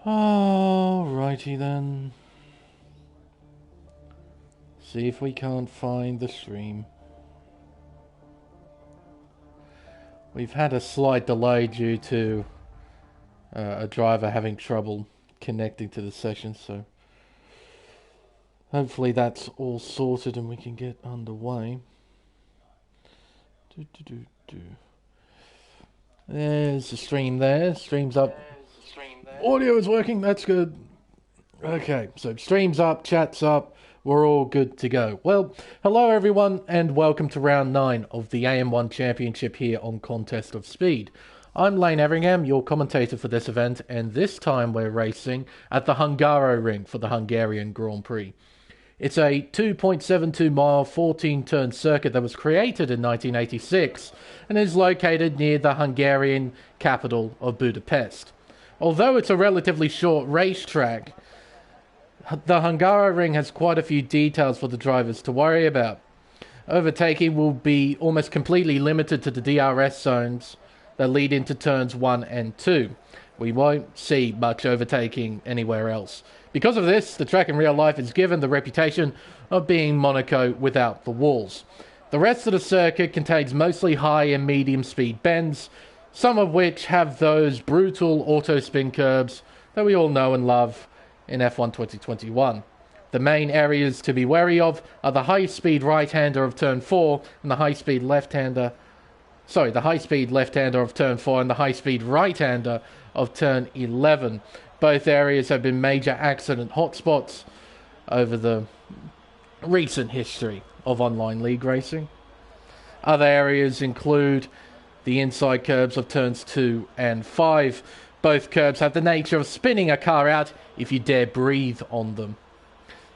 Alrighty then. See if we can't find the stream. We've had a slight delay due to a driver having trouble connecting to the session, so hopefully that's all sorted and we can get underway. There's the stream there. Stream's up. Audio is working. That's good. Okay, so stream's up, chat's up. We're all good to go. Well, hello everyone, and welcome to round 9 of the AM1 Championship here on Contest of Speed. I'm Lane Everingham, your commentator for this event, and this time we're racing at the Hungaro Ring for the Hungarian Grand Prix. It's a 2.72 mile, 14-turn circuit that was created in 1986 and is located near the Hungarian capital of Budapest. Although it's a relatively short racetrack, the Hungaro Ring has quite a few details for the drivers to worry about. Overtaking will be almost completely limited to the DRS zones that lead into turns 1 and 2. We won't see much overtaking anywhere else. Because of this, the track in real life is given the reputation of being Monaco without the walls. The rest of the circuit contains mostly high and medium speed bends, some of which have those brutal auto spin curbs that we all know and love in F1 2021. The main areas to be wary of are the high-speed right-hander of turn 4 and the high-speed left-hander of turn 4 and the high-speed right-hander of turn 11. Both areas have been major accident hotspots over the recent history of online league racing. Other areas include the inside curbs of turns 2 and 5. Both curbs have the nature of spinning a car out if you dare breathe on them.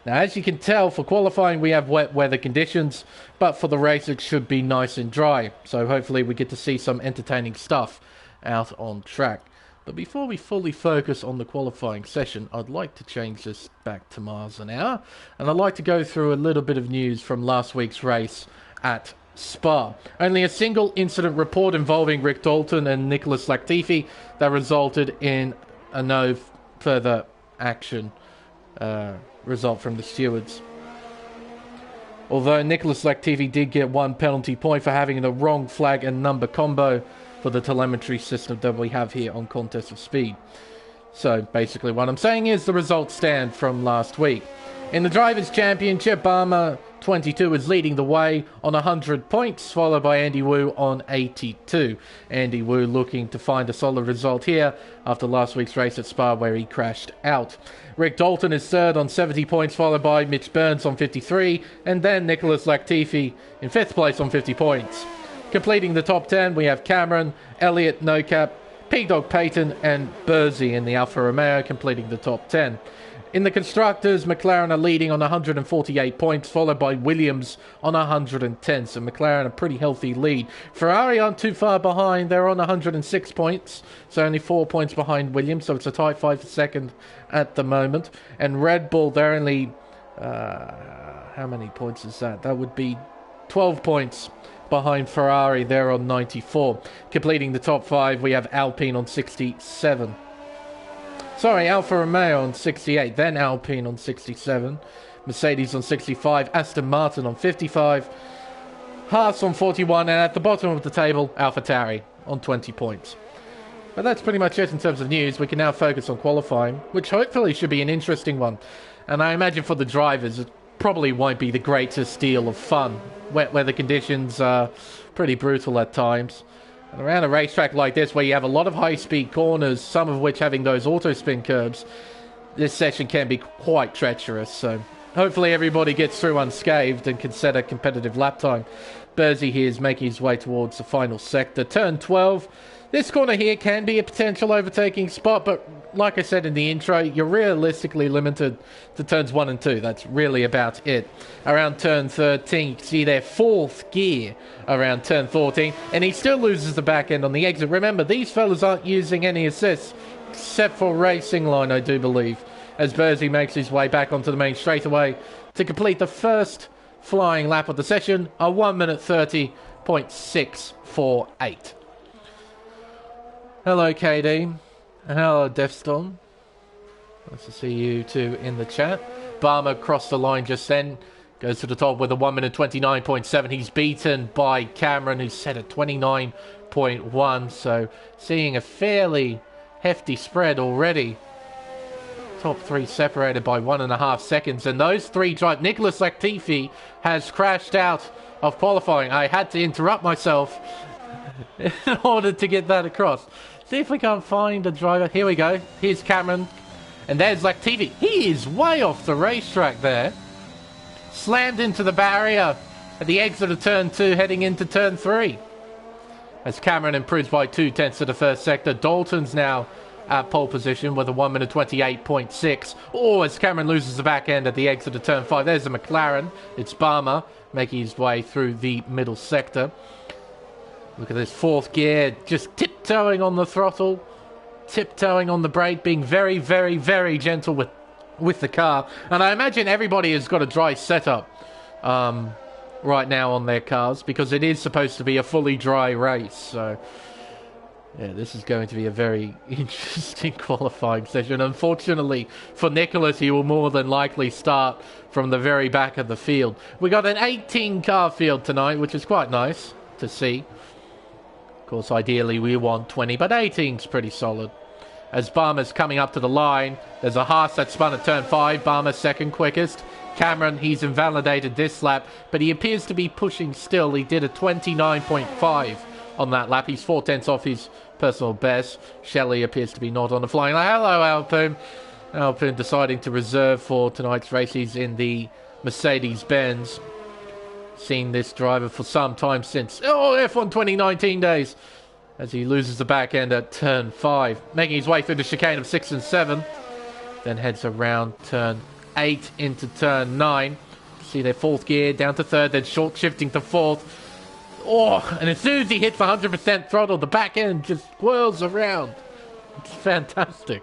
Now, as you can tell, for qualifying we have wet weather conditions, but for the race it should be nice and dry. So hopefully we get to see some entertaining stuff out on track. But before we fully focus on the qualifying session, I'd like to change this back to miles an hour. And I'd like to go through a little bit of news from last week's race at Spa. Only a single incident report involving Rick Dalton and Nicholas Latifi that resulted in a no further action result from the stewards. Although Nicholas Latifi did get one penalty point for having the wrong flag and number combo for the telemetry system that we have here on Contest of Speed. So basically what I'm saying is the results stand from last week. In the Drivers' Championship, Barmer 22 is leading the way on 100 points, followed by Andy Wu on 82. Andy Wu looking to find a solid result here after last week's race at Spa where he crashed out. Rick Dalton is third on 70 points, followed by Mitch Burns on 53, and then Nicholas Latifi in 5th place on 50 points. Completing the top 10, we have Cameron, Elliott, NoCap, P-Dog Payton, and Burzy in the Alfa Romeo completing the top 10. In the Constructors, McLaren are leading on 148 points, followed by Williams on 110. So McLaren a pretty healthy lead. Ferrari aren't too far behind. They're on 106 points, so only 4 points behind Williams. So it's a tight fight for second at the moment. And Red Bull, they're only... how many points is that? That would be 12 points behind Ferrari. They're on 94. Completing the top 5, we have Alpine on 67. Sorry, Alfa Romeo on 68, then Alpine on 67, Mercedes on 65, Aston Martin on 55, Haas on 41, and at the bottom of the table, AlphaTauri on 20 points. But that's pretty much it in terms of news. We can now focus on qualifying, which hopefully should be an interesting one. And I imagine for the drivers, it probably won't be the greatest deal of fun. Wet weather conditions are pretty brutal at times. And around a racetrack like this, where you have a lot of high-speed corners, some of which having those auto-spin curbs, this session can be quite treacherous. So hopefully everybody gets through unscathed and can set a competitive lap time. Burzy here is making his way towards the final sector. Turn 12. This corner here can be a potential overtaking spot, but like I said in the intro, you're realistically limited to turns 1 and 2. That's really about it. Around turn 13, you can see their 4th gear around turn 14, and he still loses the back end on the exit. Remember, these fellas aren't using any assists, except for Racing Line, I do believe, as Burzy makes his way back onto the main straightaway to complete the first flying lap of the session, a 1 minute 30.648. Hello, KD. And hello, Deathstorm. Nice to see you two in the chat. Barmer crossed the line just then. Goes to the top with a 1 minute 29.7. He's beaten by Cameron, who's set at 29.1. So seeing a fairly hefty spread already. Top three separated by 1.5 seconds. And those three drive. Nicholas Latifi has crashed out of qualifying. I had to interrupt myself in order to get that across. See if we can't find a driver. Here we go. Here's Cameron. And there's Latifi. He is way off the racetrack there. Slammed into the barrier at the exit of turn 2, heading into turn 3. As Cameron improves by 0.2 to the first sector. Dalton's now at pole position with a 1 minute 28.6. Oh, as Cameron loses the back end at the exit of turn 5. There's a McLaren. It's Barmer making his way through the middle sector. Look at this fourth gear, just tiptoeing on the throttle, tiptoeing on the brake, being very, very, very gentle with the car. And I imagine everybody has got a dry setup right now on their cars, because it is supposed to be a fully dry race. So, yeah, this is going to be a very interesting qualifying session. Unfortunately for Nicholas, he will more than likely start from the very back of the field. We got an 18-car field tonight, which is quite nice to see. Of course, ideally we want 20, but 18's pretty solid. As Barmer's coming up to the line, there's a Haas that spun at turn 5. Barmer second quickest. Cameron, he's invalidated this lap, but he appears to be pushing still. He did a 29.5 on that lap. He's 0.4 off his personal best. Shelley appears to be not on the flying line. Hello, Alpoon. Alpoon deciding to reserve for tonight's race. He's in the Mercedes-Benz. Seen this driver for some time since F1 2019 days, as he loses the back end at turn 5, making his way through the chicane of 6 and 7, then heads around turn 8 into turn 9. See their fourth gear down to third, then short shifting to fourth. Oh, and as soon as he hits 100% throttle, the back end just whirls around. It's fantastic.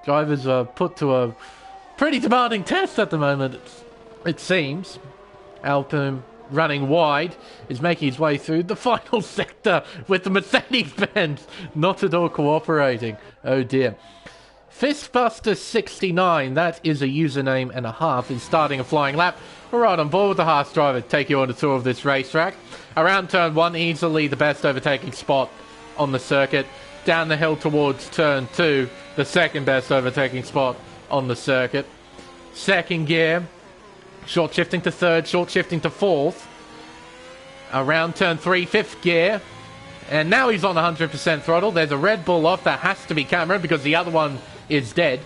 Drivers are put to a pretty demanding test at the moment, it seems. Alpine running wide is making his way through the final sector with the Mercedes-Benz not at all cooperating. Oh dear. Fistbuster69, that is a username and a half, is starting a flying lap. We're right on board with the Haas driver, take you on a tour of this racetrack. Around turn 1, easily the best overtaking spot on the circuit. Down the hill towards turn 2, the second best overtaking spot on the circuit. Second gear, short shifting to third, short shifting to fourth. Around turn 3, fifth gear. And now he's on 100% throttle. There's a Red Bull off. That has to be Cameron because the other one is dead.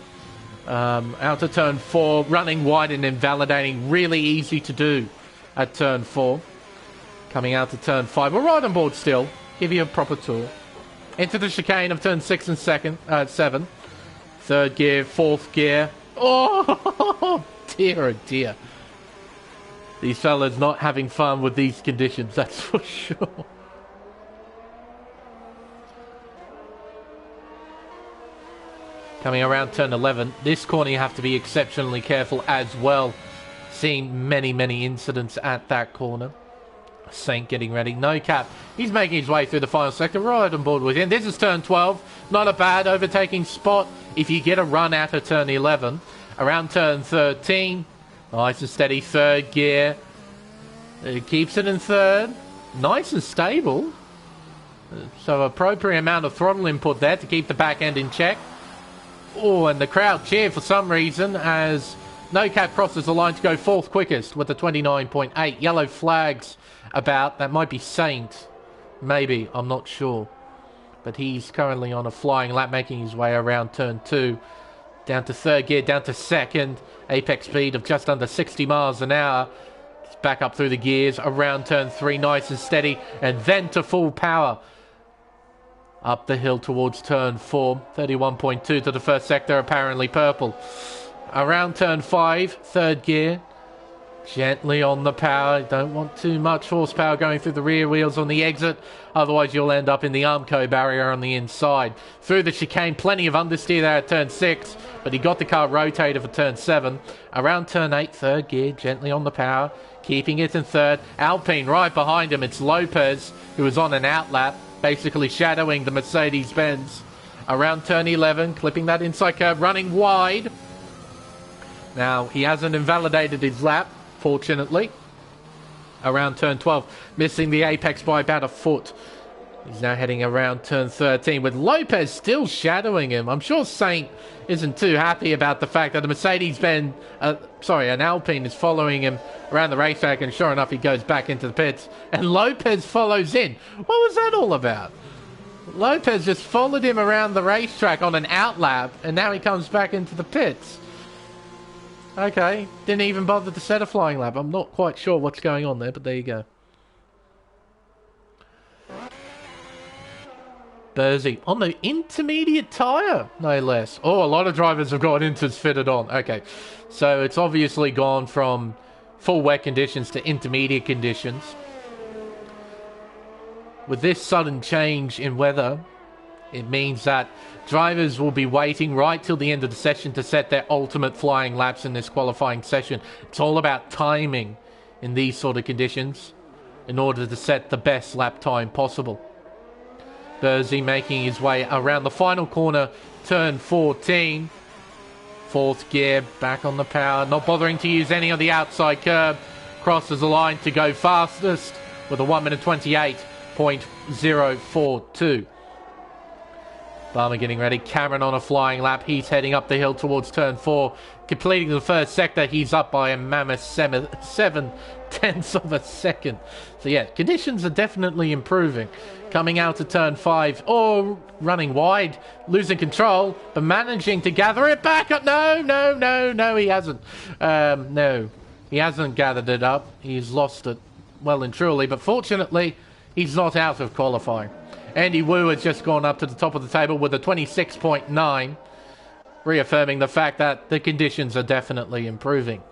Out to turn 4, running wide and invalidating. Really easy to do at turn 4. Coming out to turn 5. We're right on board still. Give you a proper tour. Into the chicane of turn 6 and 7. Third gear, fourth gear. Oh, dear, oh dear. These fellas not having fun with these conditions, that's for sure. Coming around turn 11. This corner you have to be exceptionally careful as well. Seen many, many incidents at that corner. Saint getting ready. No cap. He's making his way through the final sector. Right on board with him. This is turn 12. Not a bad overtaking spot if you get a run out of turn 11. Around turn 13. Nice and steady third gear. It keeps it in third. Nice and stable. So appropriate amount of throttle input there to keep the back end in check. Oh, and the crowd cheer for some reason as No Cap crosses the line to go fourth quickest with a 29.8. Yellow flags about. That might be Saint. Maybe. I'm not sure. But he's currently on a flying lap, making his way around turn 2. Down to third gear, down to second. Apex speed of just under 60 miles an hour. It's back up through the gears. Around turn 3, nice and steady. And then to full power. Up the hill towards turn 4. 31.2 to the first sector, apparently purple. Around turn 5, third gear. Gently on the power. Don't want too much horsepower going through the rear wheels on the exit. Otherwise, you'll end up in the Armco barrier on the inside. Through the chicane, plenty of understeer there at turn 6. But he got the car rotated for turn 7. Around turn 8, third gear. Gently on the power. Keeping it in third. Alpine right behind him. It's Lopez, who was on an outlap. Basically shadowing the Mercedes-Benz around turn 11, clipping that inside curve, running wide. Now, he hasn't invalidated his lap, fortunately. Around turn 12, missing the apex by about a foot. He's now heading around turn 13 with Lopez still shadowing him. I'm sure Saint isn't too happy about the fact that an Alpine is following him around the racetrack, and sure enough, he goes back into the pits, and Lopez follows in. What was that all about? Lopez just followed him around the racetrack on an outlap, and now he comes back into the pits. Okay, didn't even bother to set a flying lap. I'm not quite sure what's going on there, but there you go. Bursey on the intermediate tyre, no less. Oh, a lot of drivers have got inters fitted on. Okay, so it's obviously gone from full wet conditions to intermediate conditions. With this sudden change in weather, it means that drivers will be waiting right till the end of the session to set their ultimate flying laps in this qualifying session. It's all about timing in these sort of conditions in order to set the best lap time possible. Bursey making his way around the final corner, turn 14. Fourth gear, back on the power, not bothering to use any of the outside curb. Crosses the line to go fastest with a 1 minute 28.042. Barmer getting ready. Cameron on a flying lap. He's heading up the hill towards turn 4. Completing the first sector, he's up by a mammoth 7/10 of a second. So yeah, conditions are definitely improving. Coming out to turn 5. Oh, running wide. Losing control, but managing to gather it back up. No, he hasn't. No, he hasn't gathered it up. He's lost it well and truly, but fortunately, he's not out of qualifying. Andy Wu has just gone up to the top of the table with a 26.9, reaffirming the fact that the conditions are definitely improving.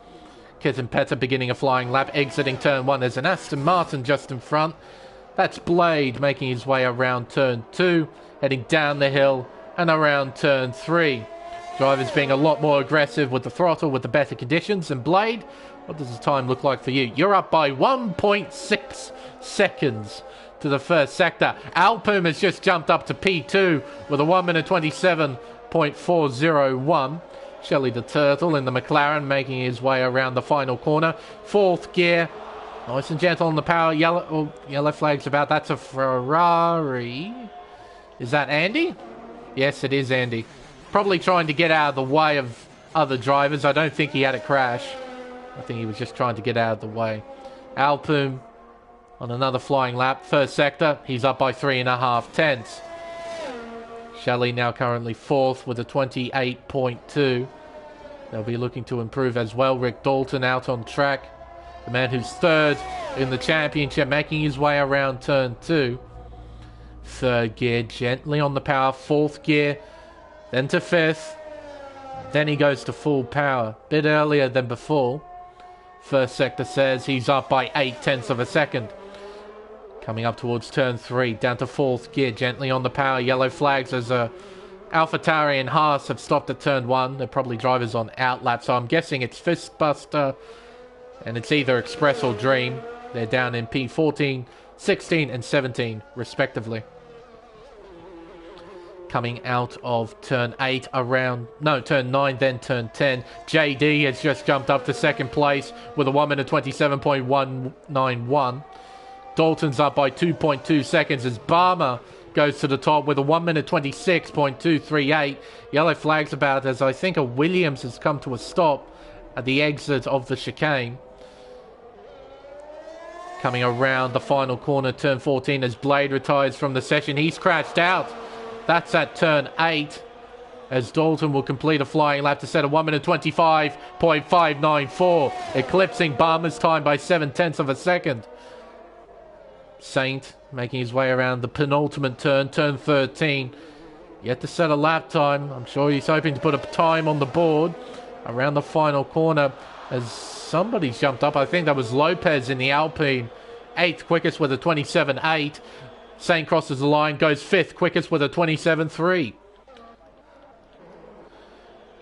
Kitten Petter beginning a flying lap, exiting turn 1. There's an Aston Martin just in front. That's Blade making his way around turn 2, heading down the hill and around turn 3. Drivers being a lot more aggressive with the throttle with the better conditions. And Blade, what does the time look like for you? You're up by 1.6 seconds to the first sector. Alpum has just jumped up to P2 with a 1 minute 27.401. Shelley the Turtle in the McLaren making his way around the final corner. Fourth gear, nice and gentle on the power. Yellow flags about. That's a Ferrari. Is that Andy? Yes, it is Andy. Probably trying to get out of the way of other drivers. I don't think he had a crash. I think he was just trying to get out of the way. Alpum on another flying lap. First sector, he's up by 3.5 tenths. Shelley now currently fourth with a 28.2. They'll be looking to improve as well. Rick Dalton out on track. The man who's third in the championship, making his way around turn 2. Third gear, gently on the power. Fourth gear, then to fifth. Then he goes to full power. Bit earlier than before. First sector says he's up by 0.8 of a second. Coming up towards turn 3, down to fourth gear, gently on the power. Yellow flags as AlphaTauri and Haas have stopped at turn 1. They're probably drivers on outlap, so I'm guessing it's Fistbuster and it's either Express or Dream. They're down in P14, 16 and 17 respectively. Coming out of turn 8 turn 9, then turn 10. JD has just jumped up to second place with a 1 minute 27.191. Dalton's up by 2.2 seconds as Barmer goes to the top with a 1 minute 26.238. Yellow flags about as I think a Williams has come to a stop at the exit of the chicane. Coming around the final corner, turn 14, as Blade retires from the session. He's crashed out. That's at turn 8 as Dalton will complete a flying lap to set a 1 minute 25.594, eclipsing Barmer's time by 0.7 of a second. Saint making his way around the penultimate turn, turn 13. Yet to set a lap time. I'm sure he's hoping to put a time on the board around the final corner as somebody's jumped up. I think that was Lopez in the Alpine. 8th quickest with a 27.8. Saint crosses the line, goes 5th quickest with a 27.3.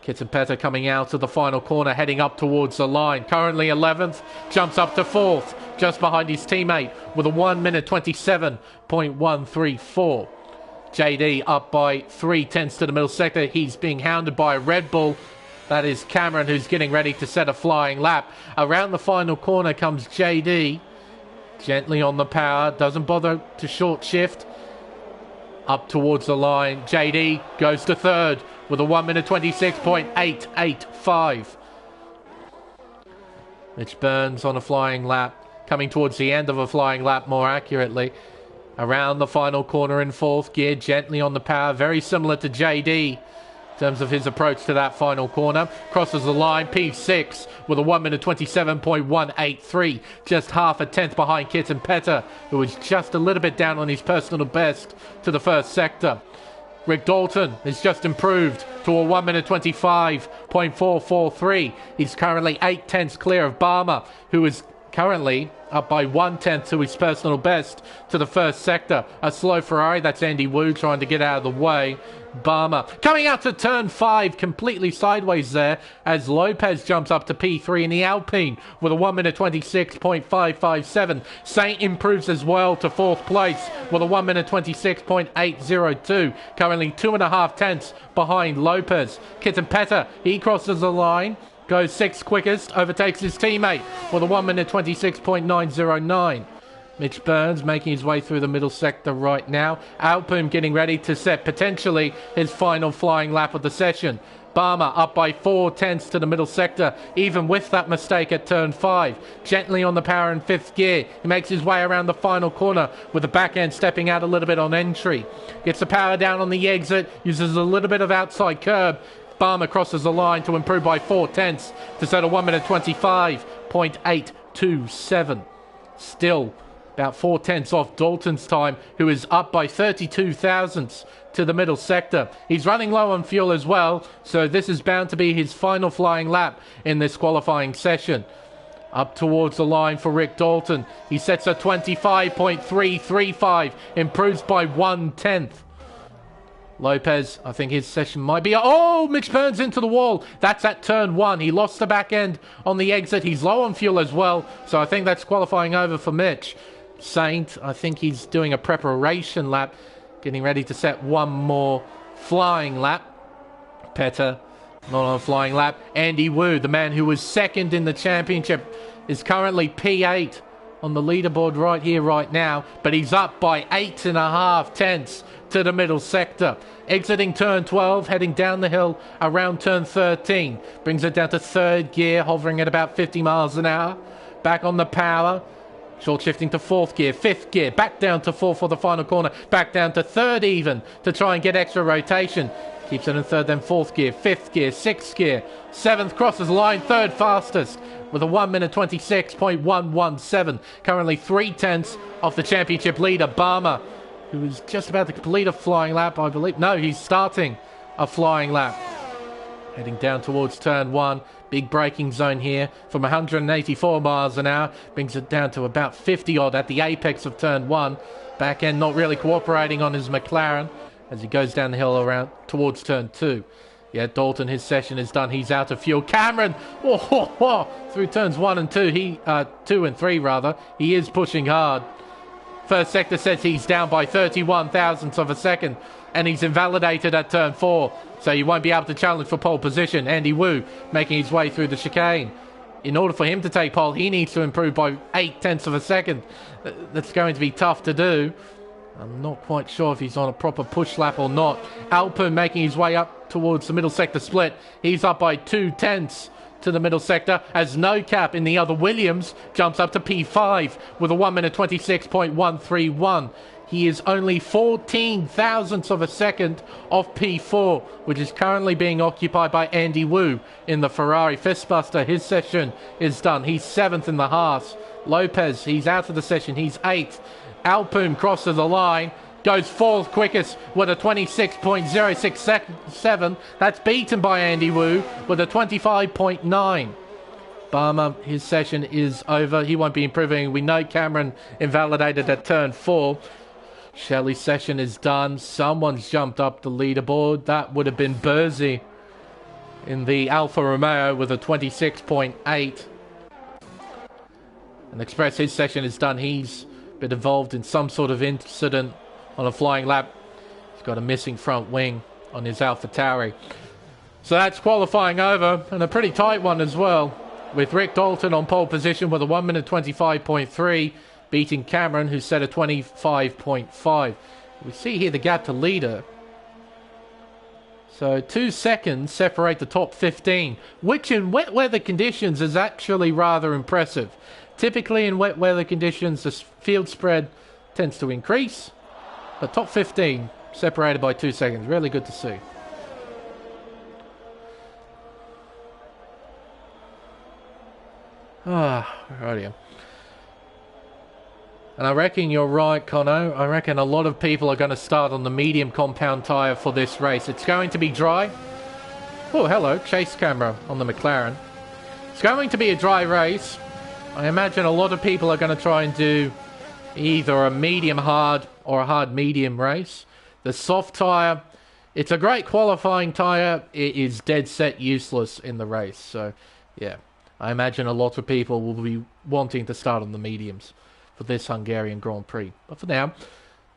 Kitzenpetter coming out of the final corner, heading up towards the line. Currently 11th, jumps up to 4th, just behind his teammate with a 1 minute 27.134. JD up by 3/10 to the middle sector. He's being hounded by a Red Bull. That is Cameron, who's getting ready to set a flying lap. Around the final corner comes JD. Gently on the power. Doesn't bother to short shift. Up towards the line. JD goes to third with a 1 minute 26.885. Mitch Burns on a flying lap. Coming towards the end of a flying lap, more accurately. Around the final corner in fourth gear. Gently on the power. Very similar to JD in terms of his approach to that final corner. Crosses the line, P6 with a 1 minute 27.183. Just half a tenth behind Kitten Petter, who was just a little bit down on his personal best to the first sector. Rick Dalton has just improved to a 1 minute 25.443. He's currently 8/10 clear of Barmer, who is currently up by 1/10 to his personal best to the first sector. A slow Ferrari, that's Andy Wu trying to get out of the way. Barmer coming out to turn 5, completely sideways there, as Lopez jumps up to P3 in the Alpine with a 1 minute 26.557. Saint improves as well to fourth place with a 1 minute 26.802. Currently 2.5 tenths behind Lopez. Kitten Petter, he crosses the line. Goes 6th quickest, overtakes his teammate with a 1 minute 26.909. Mitch Burns making his way through the middle sector right now. Alpum getting ready to set potentially his final flying lap of the session. Barmer up by 4/10 to the middle sector, even with that mistake at turn 5. Gently on the power in 5th gear. He makes his way around the final corner with the back end stepping out a little bit on entry. Gets the power down on the exit, uses a little bit of outside curb. Barmer crosses the line to improve by 4/10 to set a 1 minute 25.827. Still about 4/10 off Dalton's time, who is up by 32 thousandths to the middle sector. He's running low on fuel as well, so this is bound to be his final flying lap in this qualifying session. Up towards the line for Rick Dalton. He sets a 25.335, improves by 1/10. Lopez, I think his session might be... Oh, Mitch Burns into the wall. That's at turn 1. He lost the back end on the exit. He's low on fuel as well, so I think that's qualifying over for Mitch. Saint, I think he's doing a preparation lap, getting ready to set one more flying lap. Petter, not on a flying lap. Andy Wu, the man who was second in the championship, is currently P8 on the leaderboard right here, right now, but he's up by 8.5 tenths to the middle sector. Exiting turn 12, heading down the hill around turn 13. Brings it down to third gear, hovering at about 50 miles an hour. Back on the power. Short shifting to fourth gear, fifth gear, back down to fourth for the final corner, back down to third even to try and get extra rotation. Keeps it in third, then fourth gear, fifth gear, sixth gear, seventh crosses line, third fastest with a 1 minute 26.117. Currently 3/10 off the championship leader, Barmer, who is just about to complete a flying lap, I believe. No, he's starting a flying lap. Heading down towards turn 1. Big braking zone here from 184 miles an hour. Brings it down to about 50 odd at the apex of turn 1. Back end not really cooperating on his McLaren as he goes down the hill around towards turn 2. Yeah, Dalton, his session is done. He's out of fuel. Cameron, through turns 1 and 2. 2 and 3 rather. He is pushing hard. First sector says he's down by 31 thousandths of a second, and he's invalidated at turn 4, so he won't be able to challenge for pole position. Andy Wu making his way through the chicane. In order for him to take pole, he needs to improve by 8/10 of a second. That's going to be tough to do. I'm not quite sure if he's on a proper push lap or not. Alpin making his way up towards the middle sector split. He's up by 2/10 to the middle sector as No Cap in the other Williams jumps up to P5 with a 1 minute 26.131. He is only 14 thousandths of a second off P4, which is currently being occupied by Andy Wu in the Ferrari Fistbuster. His session is done. He's 7th in the Haas. Lopez, he's out of the session. He's 8th. Alpum crosses the line, goes 4th quickest with a 26.067. That's beaten by Andy Wu with a 25.9. Barmer, his session is over. He won't be improving. We know Cameron invalidated at turn 4. Shelley's session is done. Someone's jumped up the leaderboard. That would have been Burzy in the Alfa Romeo with a 26.8. And Express, his session is done. He's been involved in some sort of incident on a flying lap. He's got a missing front wing on his AlphaTauri. So that's qualifying over, and a pretty tight one as well, with Rick Dalton on pole position with a 1 minute 25.3, beating Cameron, who set a 25.5. We see here the gap to leader. So 2 seconds separate the top 15, which in wet weather conditions is actually rather impressive. Typically in wet weather conditions, the field spread tends to increase, but top 15 separated by 2 seconds. Really good to see. Rightio. And I reckon you're right, Conno. I reckon a lot of people are going to start on the medium compound tyre for this race. It's going to be dry. Oh, hello, chase camera on the McLaren. It's going to be a dry race. I imagine a lot of people are going to try and do either a medium hard or a hard medium race. The soft tyre, it's a great qualifying tyre. It is dead set useless in the race. So, yeah, I imagine a lot of people will be wanting to start on the mediums for this Hungarian Grand Prix. But for now,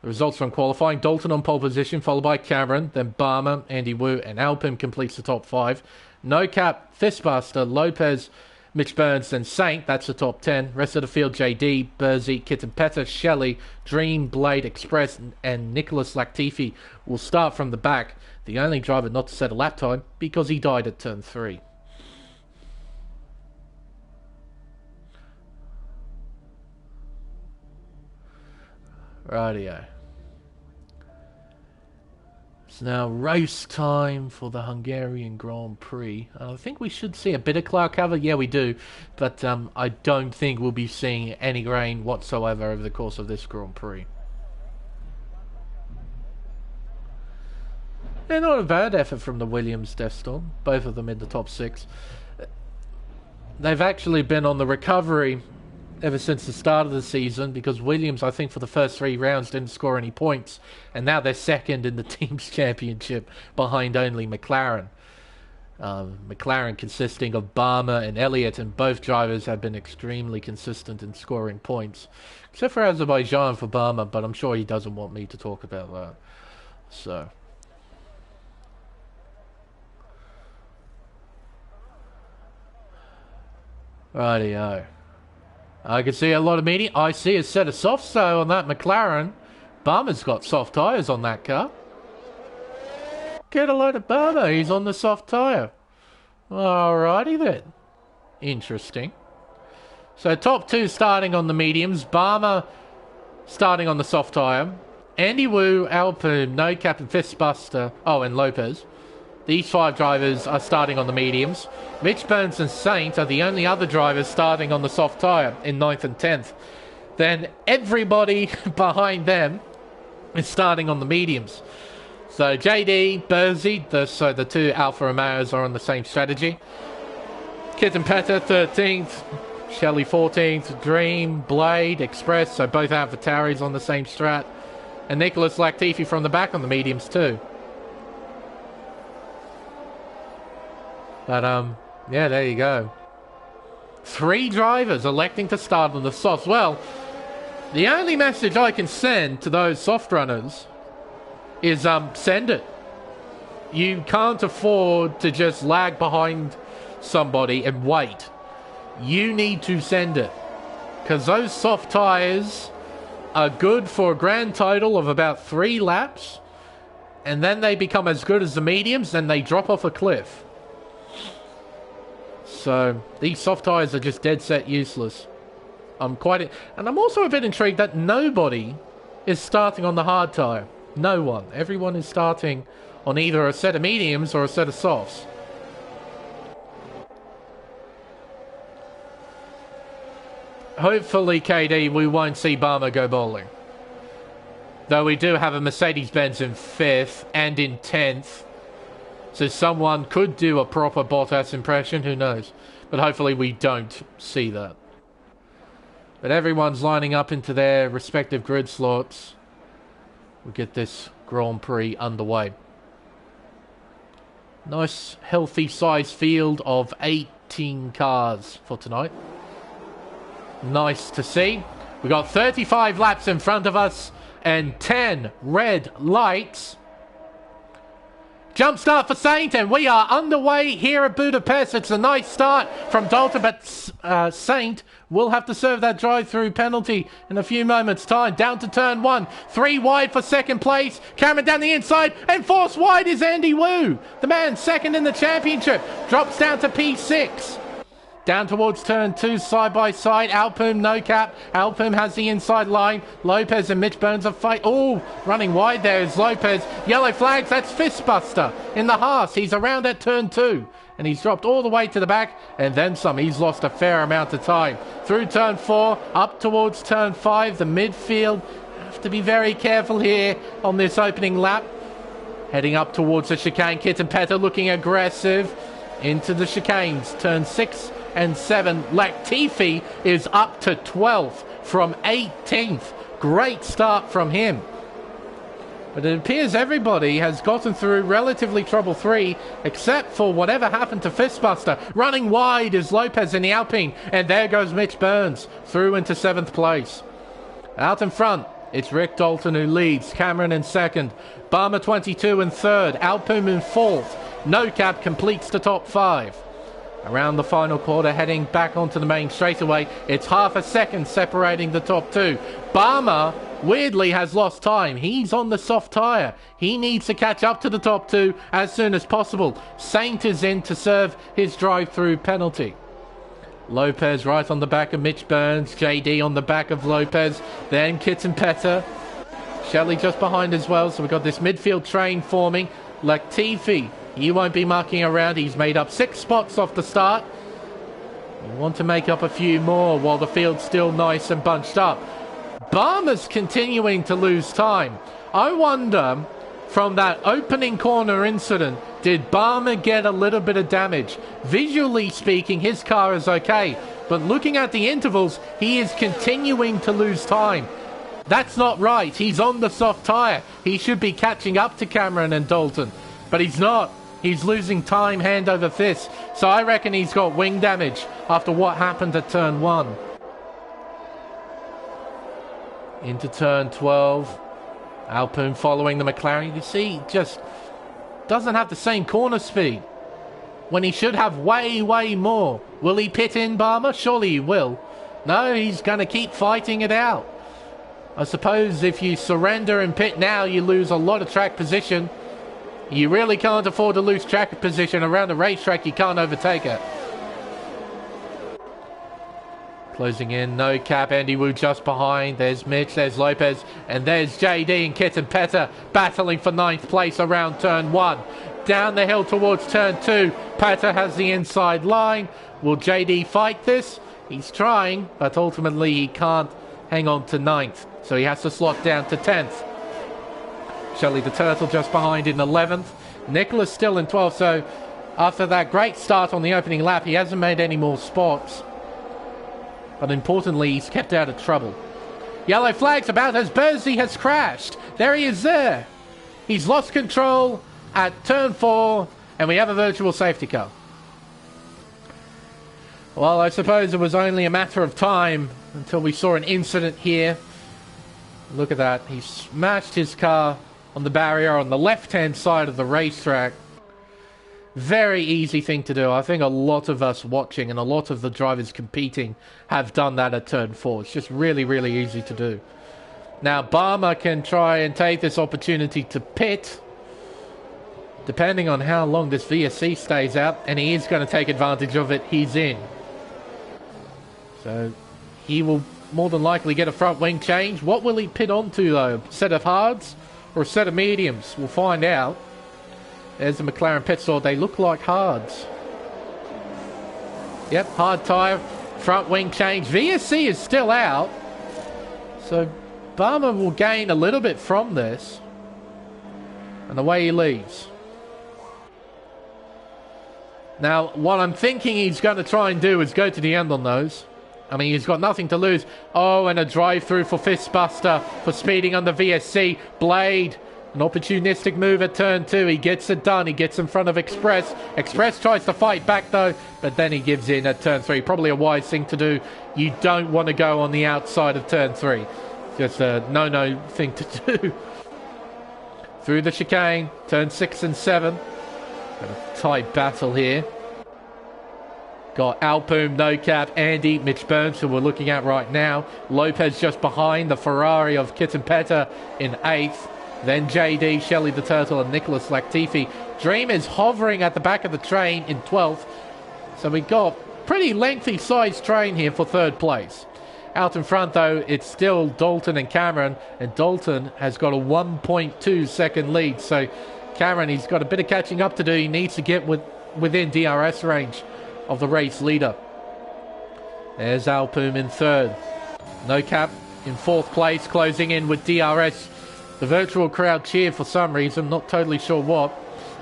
the results from qualifying: Dalton on pole position, followed by Cameron, then Barmer, Andy Wu, and Alpin completes the top 5. No Cap, Fistbuster, Lopez, Mitch Burns, then Saint, that's the top 10. Rest of the field: JD, Burzy, Kitten Petter, Shelley, Dream, Blade, Express, and Nicholas Latifi will start from the back. The only driver not to set a lap time because he died at turn 3. Rightio. It's now race time for the Hungarian Grand Prix. I think we should see a bit of cloud cover. Yeah, we do. But I don't think we'll be seeing any rain whatsoever over the course of this Grand Prix. Yeah, not a bad effort from the Williams Death Storm. Both of them in the top 6. They've actually been on the recovery ever since the start of the season, because Williams, I think, for the first 3 rounds didn't score any points, and now they're second in the team's championship behind only McLaren. McLaren consisting of Barmer and Elliott, and both drivers have been extremely consistent in scoring points, except for Azerbaijan for Barmer, but I'm sure he doesn't want me to talk about that. So rightio. I can see a lot of medium. I see a set of softs though on that McLaren. Barmer's got soft tyres on that car. Get a load of Barmer. He's on the soft tyre. Alrighty then. Interesting. So top 2 starting on the mediums. Barmer starting on the soft tyre. Andy Wu, Alpin, No Cap, and Fistbuster. Oh, and Lopez. These 5 drivers are starting on the mediums. Mitch Burns and Saint are the only other drivers starting on the soft tyre in 9th and 10th. Then everybody behind them is starting on the mediums. So JD, Burzy, the 2 Alfa Romeos are on the same strategy. Kitten Petter 13th, Shelley 14th, Dream, Blade, Express, so both AlphaTauris on the same strat. And Nicholas Latifi from the back on the mediums too. But, yeah, there you go. 3 drivers electing to start on the softs. Well, the only message I can send to those soft runners is, send it. You can't afford to just lag behind somebody and wait. You need to send it. Because those soft tyres are good for a grand total of about 3 laps. And then they become as good as the mediums, then they drop off a cliff. So these soft tyres are just dead set useless. And I'm also a bit intrigued that nobody is starting on the hard tyre. No one. Everyone is starting on either a set of mediums or a set of softs. Hopefully, KD, we won't see Barmer go bowling. Though we do have a Mercedes-Benz in 5th and in 10th. So someone could do a proper Bottas impression, who knows. But hopefully we don't see that. But everyone's lining up into their respective grid slots. We'll get this Grand Prix underway. Nice, healthy size field of 18 cars for tonight. Nice to see. We've got 35 laps in front of us and 10 red lights. Jump start for Saint, and we are underway here at Budapest. It's a nice start from Dalton, but Saint will have to serve that drive-through penalty in a few moments' time. Down to turn 1, 3 wide for second place. Cameron down the inside, and forced wide is Andy Wu. The man second in the championship drops down to P6. Down towards turn 2, side by side. Alpum, no cap. Alpum has the inside line. Lopez and Mitch Burns are fight. Oh, running wide there is Lopez. Yellow flags, that's Fistbuster in the Haas. He's around at turn 2. And he's dropped all the way to the back and then some. He's lost a fair amount of time. Through turn 4, up towards turn 5. The midfield have to be very careful here on this opening lap. Heading up towards the chicane. Kitten Petter looking aggressive. Into the chicanes. Turn 6 and 7. Latifi is up to 12th from 18th. Great start from him. But it appears everybody has gotten through relatively trouble-free, except for whatever happened to Fistbuster. Running wide is Lopez in the Alpine, and there goes Mitch Burns through into 7th place. Out in front, it's Rick Dalton who leads, Cameron in 2nd, Barmer 22 in 3rd, Alpum in 4th. No Cap completes the top 5. Around the final quarter, heading back onto the main straightaway, it's half a second separating the top 2. Barmer weirdly has lost time. He's on the soft tyre. He needs to catch up to the top 2 as soon as possible. Saint is in to serve his drive-through penalty. Lopez right on the back of Mitch Burns. JD on the back of Lopez. Then Kitten Petter. Shelley just behind as well. So we've got this midfield train forming. Latifi, he won't be mucking around. He's made up 6 spots off the start. You want to make up a few more while the field's still nice and bunched up. Barmer's continuing to lose time. I wonder, from that opening corner incident, did Barmer get a little bit of damage? Visually speaking, his car is okay, but looking at the intervals, he is continuing to lose time. That's not right. He's on the soft tyre. He should be catching up to Cameron and Dalton, but he's not. He's losing time hand over fist, so I reckon he's got wing damage after what happened at turn 1. Into turn 12. Alpine following the McLaren. You see, just doesn't have the same corner speed when he should have way, way more. Will he pit in, Barmer? Surely he will. No, he's going to keep fighting it out. I suppose if you surrender and pit now, you lose a lot of track position. You really can't afford to lose track position around a racetrack. You can't overtake it. Closing in, no cap, Andy Wu just behind. There's Mitch, there's Lopez, and there's JD and Kitten Petter battling for 9th place around turn 1. Down the hill towards turn 2, Petter has the inside line. Will JD fight this? He's trying, but ultimately he can't hang on to 9th, so he has to slot down to 10th. Shelley the Turtle just behind in 11th. Nicholas still in 12th, so after that great start on the opening lap, he hasn't made any more spots. But importantly, he's kept out of trouble. Yellow flags about as Bursey has crashed. There he is there. He's lost control at turn 4, and we have a virtual safety car. Well, I suppose it was only a matter of time until we saw an incident here. Look at that. He smashed his car on the barrier on the left-hand side of the racetrack. Very easy thing to do. I think a lot of us watching and a lot of the drivers competing have done that at turn 4. It's just really, really easy to do. Now, Barmer can try and take this opportunity to pit, depending on how long this VSC stays out, and he is going to take advantage of it. He's in. So, he will more than likely get a front wing change. What will he pit onto, though? A set of hards or a set of mediums? We'll find out. There's the McLaren pit stall. They look like hards. Yep, hard tyre, front wing change. VSC is still out. So Barmer will gain a little bit from this. And away he leaves. Now, what I'm thinking he's going to try and do is go to the end on those. I mean, he's got nothing to lose. Oh, and a drive-through for Fistbuster for speeding on the VSC. Blade. An opportunistic move at turn 2. He gets it done. He gets in front of Express. Express tries to fight back, though, but then he gives in at turn 3. Probably a wise thing to do. You don't want to go on the outside of turn 3. Just a no-no thing to do. through the chicane. Turn 6 and 7. Got a tight battle here. Got Alpoom, No Cap, Andy, Mitch Burns, who we're looking at right now. Lopez just behind the Ferrari of Kitten Petter in 8th. Then JD, Shelley the Turtle, and Nicholas Latifi. Dream is hovering at the back of the train in 12th. So we got pretty lengthy sized train here for 3rd place. Out in front, though, it's still Dalton and Cameron. And Dalton has got a 1.2 second lead. So Cameron, he's got a bit of catching up to do. He needs to get within DRS range of the race leader. There's Alpoom in 3rd. No Cap in 4th place, closing in with DRS. The virtual crowd cheer for some reason, not totally sure what.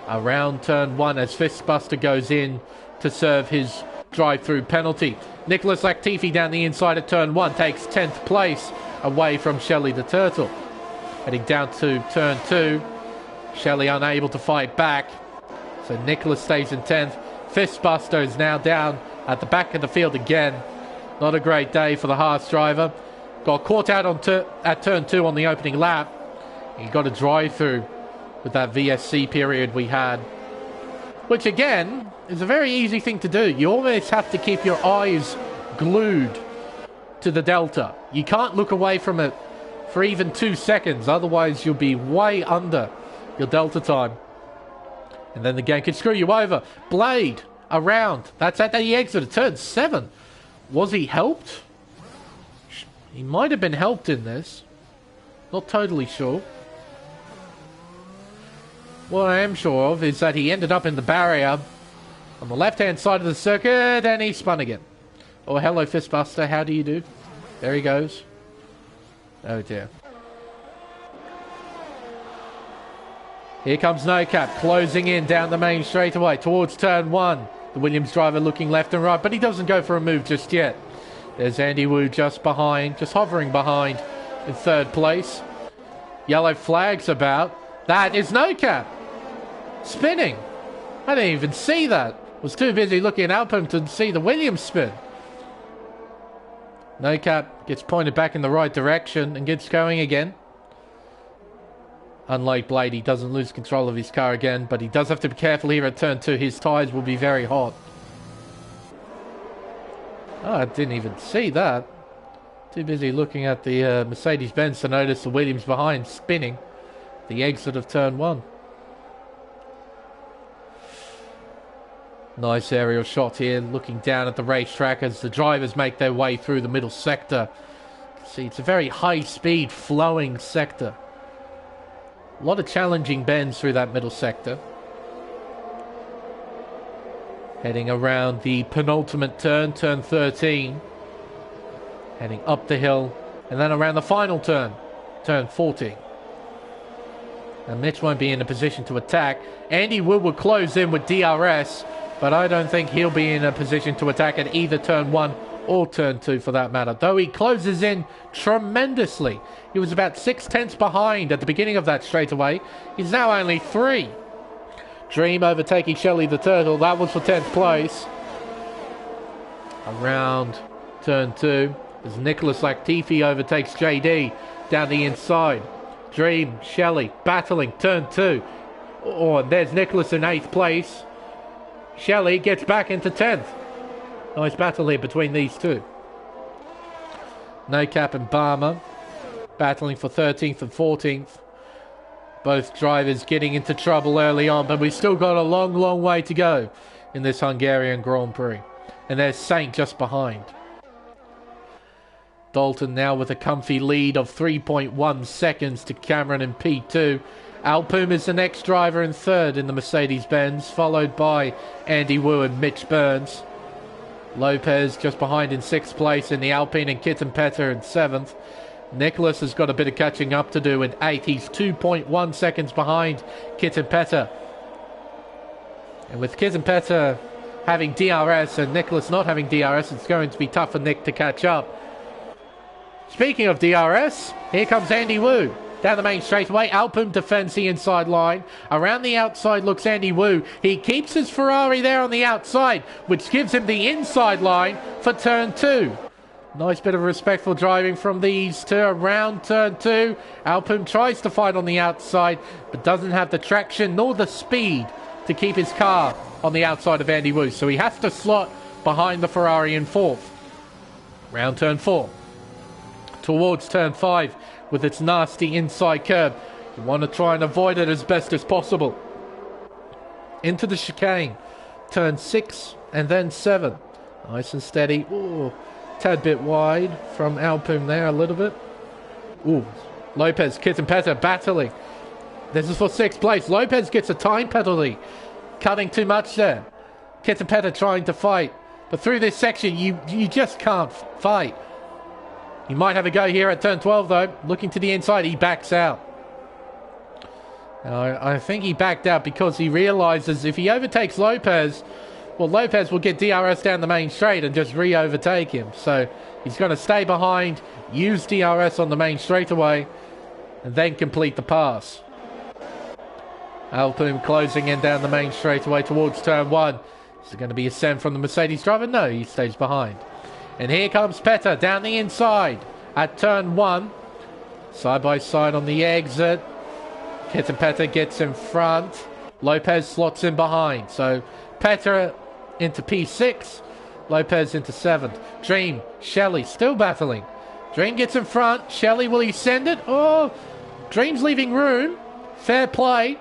Around turn 1 as Fistbuster goes in to serve his drive-through penalty. Nicholas Latifi down the inside at turn 1 takes 10th place away from Shelley the Turtle. Heading down to turn 2. Shelley unable to fight back. So Nicholas stays in 10th. Fistbuster is now down at the back of the field again. Not a great day for the Haas driver. Got caught out at turn 2 on the opening lap. He got a drive-through with that VSC period we had. Which again is a very easy thing to do. You always have to keep your eyes glued to the delta. You can't look away from it for even 2 seconds. Otherwise you'll be way under your delta time. And then the game could screw you over. Blade around. That's at the exit of turn 7. Was he helped? He might have been helped in this. Not totally sure. What I am sure of is that he ended up in the barrier on the left-hand side of the circuit and he spun again. Oh, hello, Fistbuster. How do you do? There he goes. Oh, dear. Here comes No Cap, closing in down the main straightaway towards turn 1. The Williams driver looking left and right, but he doesn't go for a move just yet. There's Andy Wu just behind, just hovering behind in 3rd place. Yellow flags about. That is No Cap. Spinning. I didn't even see that. Was too busy looking at Alpoom to see the Williams spin. No Cap gets pointed back in the right direction and gets going again. Unlike Blade, he doesn't lose control of his car again, but he does have to be careful here at turn 2. His tyres will be very hot. Oh, I didn't even see that. Too busy looking at the Mercedes-Benz to notice the Williams behind spinning the exit of turn 1. Nice aerial shot here, looking down at the racetrack as the drivers make their way through the middle sector. See, it's a very high-speed, flowing sector. A lot of challenging bends through that middle sector. Heading around the penultimate turn, turn 13. Heading up the hill, and then around the final turn, turn 14. And Mitch won't be in a position to attack. Andy will close in with DRS, but I don't think he'll be in a position to attack at either turn 1 or turn 2 for that matter. Though he closes in tremendously. He was about 6/10 behind at the beginning of that straightaway. He's now only 3. Dream overtaking Shelley the Turtle. That was for 10th place. Around turn 2 as Nicholas Latifi overtakes JD down the inside. Dream, Shelley battling turn 2. Oh, and there's Nicholas in 8th place. Shelley gets back into 10th. Nice battle here between these two. No Cap and Barmer battling for 13th and 14th. Both drivers getting into trouble early on, but we've still got a long, long way to go in this Hungarian Grand Prix. And there's Saint just behind. Dalton now with a comfy lead of 3.1 seconds to Cameron in P2. Alpoom is the next driver in 3rd in the Mercedes-Benz, followed by Andy Wu and Mitch Burns. Lopez just behind in 6th place in the Alpine and Kitten Petter in 7th. Nicholas has got a bit of catching up to do in 8th. He's 2.1 seconds behind Kitten Petter. And with Kitten Petter having DRS and Nicholas not having DRS, it's going to be tough for Nick to catch up. Speaking of DRS, here comes Andy Wu. Down the main straightaway, Alpoom defends the inside line. Around the outside looks Andy Wu. He keeps his Ferrari there on the outside, which gives him the inside line for turn 2. Nice bit of respectful driving from these two. Around turn 2. Alpum tries to fight on the outside, but doesn't have the traction nor the speed to keep his car on the outside of Andy Wu. So he has to slot behind the Ferrari in 4th. Round turn 4. Towards turn 5 with its nasty inside curb. You want to try and avoid it as best as possible. Into the chicane. Turn 6 and then 7. Nice and steady. Ooh. Tad bit wide from Alpum there a little bit. Ooh, Lopez, Kittenpetter battling. This is for 6th place. Lopez gets a time penalty. Cutting too much there. Kittenpetter trying to fight. But through this section, you just can't fight. He might have a go here at turn 12 though. Looking to the inside, he backs out. I think he backed out because he realizes if he overtakes Lopez, well, Lopez will get DRS down the main straight and just re-overtake him. So he's going to stay behind, use DRS on the main straightaway, and then complete the pass. Alpum closing in down the main straightaway towards turn 1. Is it going to be a send from the Mercedes driver? No, he stays behind. And here comes Petter down the inside at turn 1. Side by side on the exit. Kittenpetter gets in front. Lopez slots in behind. So Petter into P6, Lopez into 7th. Dream, Shelley still battling. Dream gets in front. Shelley, will he send it? Oh, Dream's leaving room. Fair play.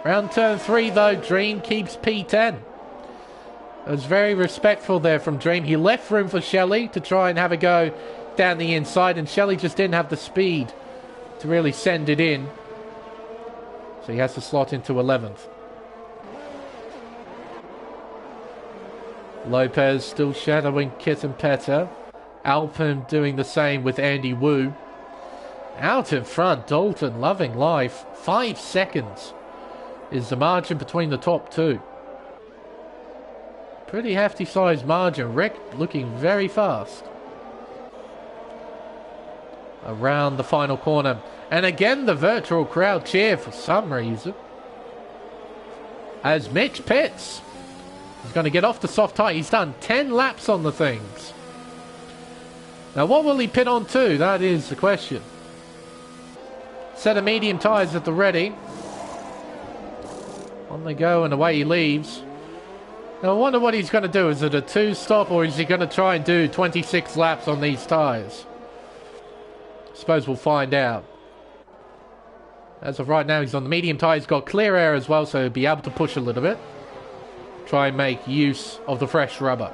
Round turn 3 though, Dream keeps P10. It was very respectful there from Dream. He left room for Shelley to try and have a go down the inside, and Shelley just didn't have the speed to really send it in. So he has to slot into 11th. Lopez still shadowing Kittenpetter. Alpin doing the same with Andy Wu. Out in front, Dalton loving life. 5 seconds is the margin between the top two. Pretty hefty sized margin. Rick looking very fast. Around the final corner. And again the virtual crowd cheer for some reason. As Mitch pits. He's going to get off the soft tyre. He's done 10 laps on the things. Now what will he pit on to? That is the question. Set of medium tyres at the ready. On they go and away he leaves. Now I wonder what he's going to do. Is it a 2-stop or is he going to try and do 26 laps on these tyres? Suppose we'll find out. As of right now he's on the medium tyre. He's got clear air as well, so he'll be able to push a little bit. Try and make use of the fresh rubber.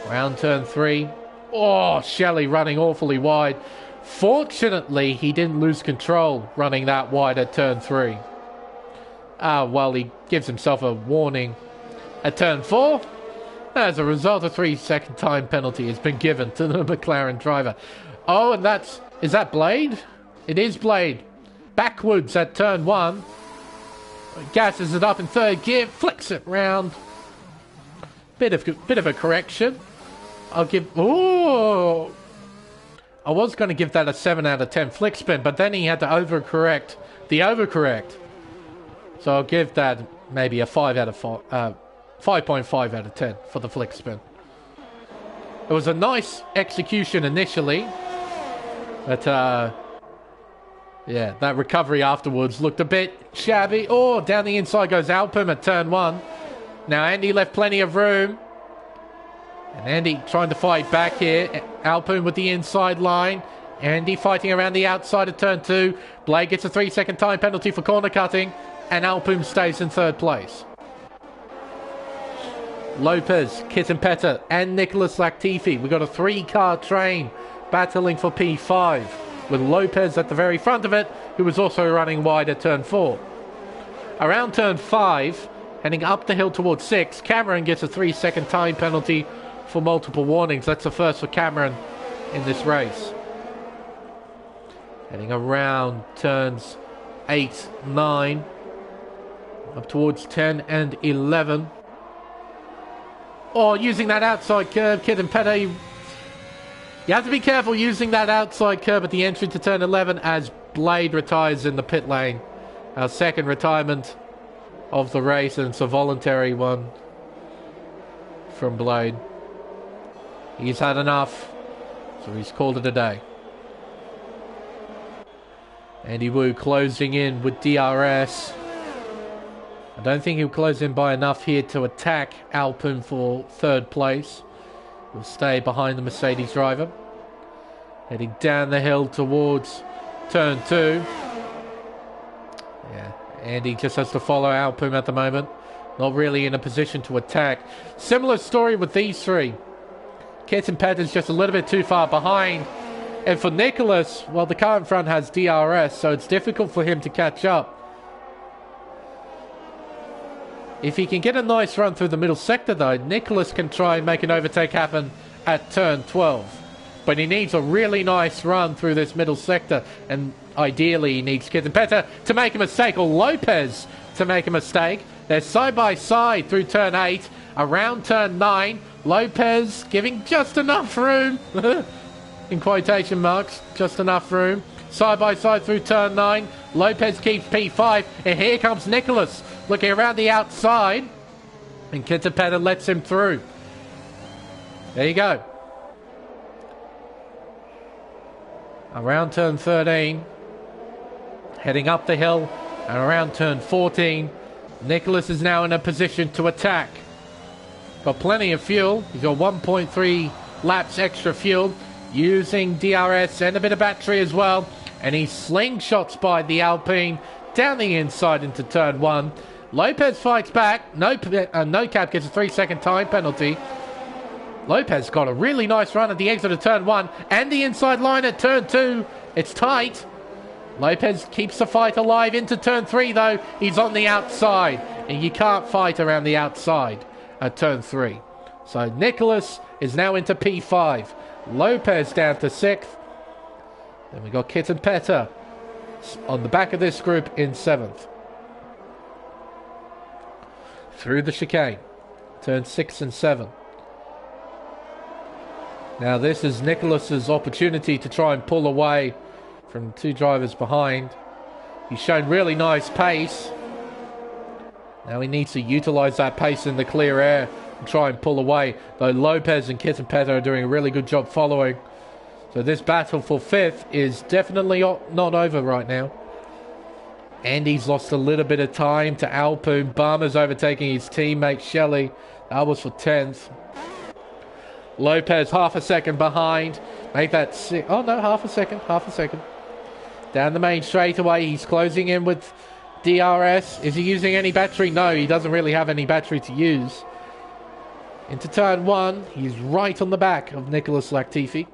Round turn 3. Oh, Shelley running awfully wide. Fortunately, he didn't lose control running that wide at turn 3. Well, he gives himself a warning at turn 4. As a result, a 3-second time penalty has been given to the McLaren driver. Oh, and is that Blade? It is Blade. Backwards at turn 1. Gasses it up in 3rd gear, flicks it round. Bit of a correction. I'll give... Oh! I was going to give that a 7 out of 10 flick spin, but then he had to overcorrect the overcorrect. So I'll give that maybe a 5 out of 5.5 out of 10 for the flick spin. It was a nice execution initially, but yeah, that recovery afterwards looked a bit shabby. Oh, down the inside goes Alpum at turn 1. Now Andy left plenty of room. And Andy trying to fight back here. Alpum with the inside line. Andy fighting around the outside of turn 2. Blade gets a 3-second time penalty for corner cutting. And Alpum stays in 3rd place. Lopez, Kittenpetter and Nicholas Latifi. We've got a 3-car train battling for P5. With Lopez at the very front of it, who was also running wide at turn 4. Around turn 5, heading up the hill towards 6, Cameron gets a 3-second time penalty for multiple warnings. That's the first for Cameron in this race. Heading around turns 8, 9, up towards 10 and 11. Oh, using that outside curve, Kittenpetter. You have to be careful using that outside curve at the entry to turn 11 as Blade retires in the pit lane. Our second retirement of the race, and it's a voluntary one from Blade. He's had enough, so he's called it a day. Andy Wu closing in with DRS. I don't think he'll close in by enough here to attack Alpine for third place. He'll stay behind the Mercedes driver. Heading down the hill towards turn 2. Yeah, Andy just has to follow Alpine at the moment. Not really in a position to attack. Similar story with these three. Kitten Petter's just a little bit too far behind. And for Nicholas, well, the car in front has DRS, so it's difficult for him to catch up. If he can get a nice run through the middle sector, though, Nicholas can try and make an overtake happen at turn 12. But he needs a really nice run through this middle sector, and ideally he needs Kitten Petter to make a mistake, or Lopez to make a mistake. They're side by side through turn 8, around turn 9. Lopez giving just enough room, in quotation marks, just enough room. Side by side through turn 9. Lopez keeps P5, and here comes Nicholas looking around the outside, and Kitten Petter lets him through. There you go. Around turn 13, heading up the hill, and around turn 14, Nicholas is now in a position to attack. Got plenty of fuel. He's got 1.3 laps extra fuel, using DRS and a bit of battery as well. And he slingshots by the Alpine down the inside into turn 1. Lopez fights back. No cap gets a 3-second time penalty. Lopez got a really nice run at the exit of turn 1 and the inside line at turn 2. It's tight. Lopez keeps the fight alive into turn 3, though. He's on the outside, and you can't fight around the outside at turn 3. So Nicholas is now into P5. Lopez down to 6th. Then we got Kitten Petter on the back of this group in 7th. Through the chicane, turn 6 and 7. Now this is Nicholas's opportunity to try and pull away from 2 drivers behind. He's shown really nice pace. Now he needs to utilise that pace in the clear air and try and pull away. Though Lopez and Kitten Petter are doing a really good job following. So this battle for 5th is definitely not over right now. Andy's lost a little bit of time to Alpine. Barmer's overtaking his teammate Shelley. That was for 10th. Lopez half a second behind. Make that half a second. Down the main straightaway, he's closing in with DRS. Is he using any battery? No, he doesn't really have any battery to use. Into turn 1, he's right on the back of Nicholas Latifi.